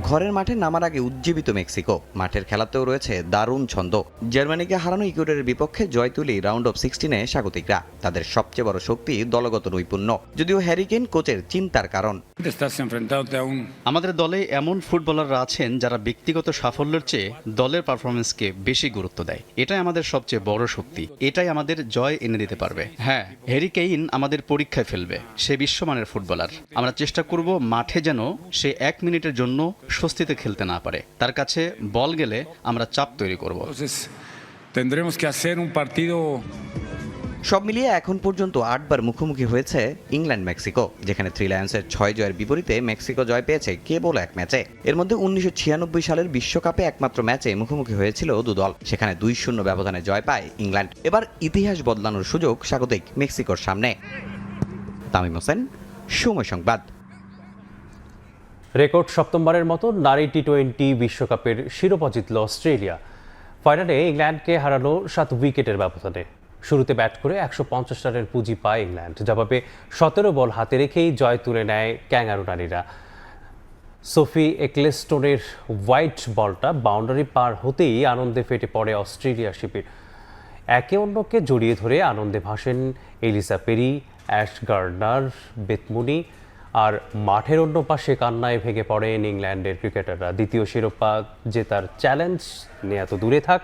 S7: ঘরের মাঠে নামার আগে উজ্জীবিত মেক্সিকো, মাঠের খেলাতেও রয়েছে দারুণ ছন্দ। জার্মানিকে হারানো ইকুয়েডরের বিপক্ষে জয় তুলি রাউন্ড অফ 16-এ স্বাগতিকরা। তাদের সবচেয়ে বড় শক্তি দলগত নৈপুণ্য, যদিও হ্যারিকেন কোচের চিন্তার কারণ।
S22: আমাদের দলে এমন ফুটবলাররা আছেন যারা ব্যক্তিগত সাফল্যের চেয়ে দলের পারফরমেন্সকে বেশি গুরুত্ব দেয়। এটাই আমাদের সবচেয়ে বড় শক্তি, এটাই আমাদের জয় এনে দিতে পারবে। হ্যাঁ, হ্যারি কেইন আমাদের পরীক্ষায় ফেলবে। সে বিশ্বমানের ফুটবলার। আমরা চেষ্টা করব মাঠে যেন সে 1 মিনিটের জন্য স্বস্তিতে খেলতে না পারে। তার কাছে বল গেলে আমরা চাপ তৈরি করব।
S7: সব মিলিয়ে এখন পর্যন্ত 8 বার মুখোমুখি হয়েছে ইংল্যান্ড মেক্সিকো, যেখানে থ্রি লায়ন্সের 6 জয়ের বিপরীতে মেক্সিকো জয় পেয়েছে কেবল 1 ম্যাচে। এর মধ্যে 1996 সালের বিশ্বকাপে একমাত্র ম্যাচে মুখোমুখি হয়েছিল 2 দল, সেখানে 2-0 ব্যবধানে জয় পায় ইংল্যান্ড। এবার ইতিহাস বদলানোর সুযোগ স্বাগতিক মেক্সিকোর সামনে। তামিম হোসেন, সময় সংবাদ।
S1: রেকর্ড সপ্তমবারের মতো নারী টি-20 বিশ্বকাপের শিরোপা জিতল অস্ট্রেলিয়া। ফাইনালে ইংল্যান্ডকে হারালো 7 উইকেটের ব্যবধানে। শুরুতে ব্যাট করে 150 রানের পুঁজি পায় ইংল্যান্ড। জবাবে 17 বল হাতে রেখেই জয় তুলে নেয় ক্যাঙ্গারু নারীরা। সোফি এক্লেস্টোনের হোয়াইট বলটা বাউন্ডারি পার হতেই আনন্দে ফেটে পড়ে অস্ট্রেলিয়া শিবির। একে অন্যকে জড়িয়ে ধরে আনন্দে ভাসেন Ellyse Perry, Ash Gardner, Beth Mooney. আর মাঠের অন্য পাশে কান্নায় ভেঙে পড়েন ইংল্যান্ডের ক্রিকেটাররা। দ্বিতীয় শিরোপা জেতার চ্যালেঞ্জ নেয়া তো দূরে থাক,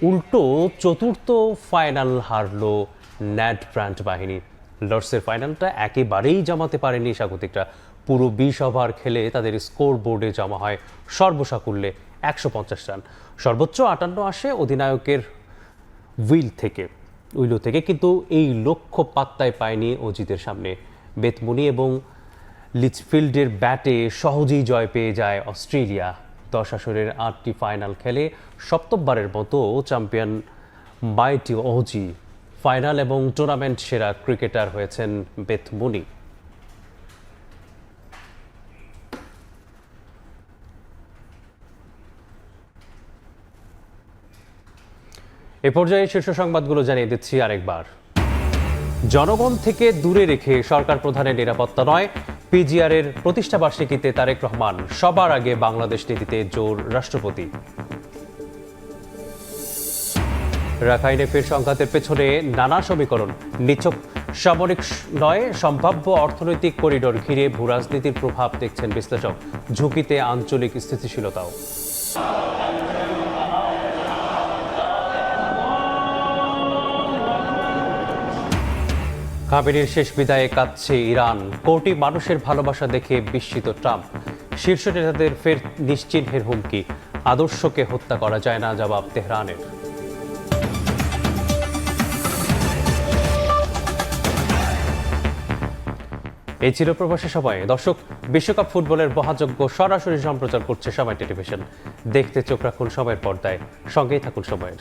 S1: উল্টো চতুর্থ ফাইনাল হারল ন্যাড ব্র্যান্ড বাহিনী। লর্ডসের ফাইনালটা একেবারেই জমাতে পারেনি স্বাগতিকরা। পুরো 20 ওভার খেলে তাদের স্কোর বোর্ডে জমা হয় সর্বসাকুল্যে 150 রান। সর্বোচ্চ 58 আসে অধিনায়কের উইলো থেকে, কিন্তু এই লক্ষ্য পাত্তায় পায়নি অজিতের সামনে। বেথ মুনি এবং লিচফিল্ডের ব্যাটে সহজেই জয় পেয়ে যায় অস্ট্রেলিয়া। 10 আসরের 8টি ফাইনাল খেলে সপ্তমবারের মতো চ্যাম্পিয়ন মাইটি অজি। ফাইনাল এবং টুর্নামেন্ট সেরা ক্রিকেটার হয়েছেন বেথ মুনি। এ পর্যায়ে শীর্ষ সংবাদগুলো জানিয়ে দিচ্ছি আরেকবার। জনগণ থেকে দূরে রেখে সরকার প্রধানের নিরাপত্তা নয়, পিজিআরের প্রতিষ্ঠাবার্ষিকীতে তারেক রহমান। সবার আগে বাংলাদেশ নীতিতে জোর রাষ্ট্রপতি। রাখাইনে ফের সংঘাতের পেছনে নানা সমীকরণ। নিছক সামরিক নয়, সম্ভাব্য অর্থনৈতিক করিডোর ঘিরে ভূরাজনীতির প্রভাব দেখছেন বিশ্লেষক। ঝুঁকিতে আঞ্চলিক স্থিতিশীলতাও। কাবেরীর শেষ বিদায়ে কাঁদছে ইরান। কোটি মানুষের ভালোবাসা দেখে বিস্মিত ট্রাম্প। শীর্ষ নেতাদের ফের নিশ্চিহ্নের হুমকি। আদর্শকে হত্যা করা যায় না, জবাব তেহরানের। এই ছিল প্রবাসী সময়। দর্শক, বিশ্বকাপ ফুটবলের মহাযজ্ঞ সরাসরি সম্প্রচার করছে সময় টেলিভিশন। দেখতে চোখ রাখুন সময়ের পর্দায়, সঙ্গেই থাকুন সময়ের।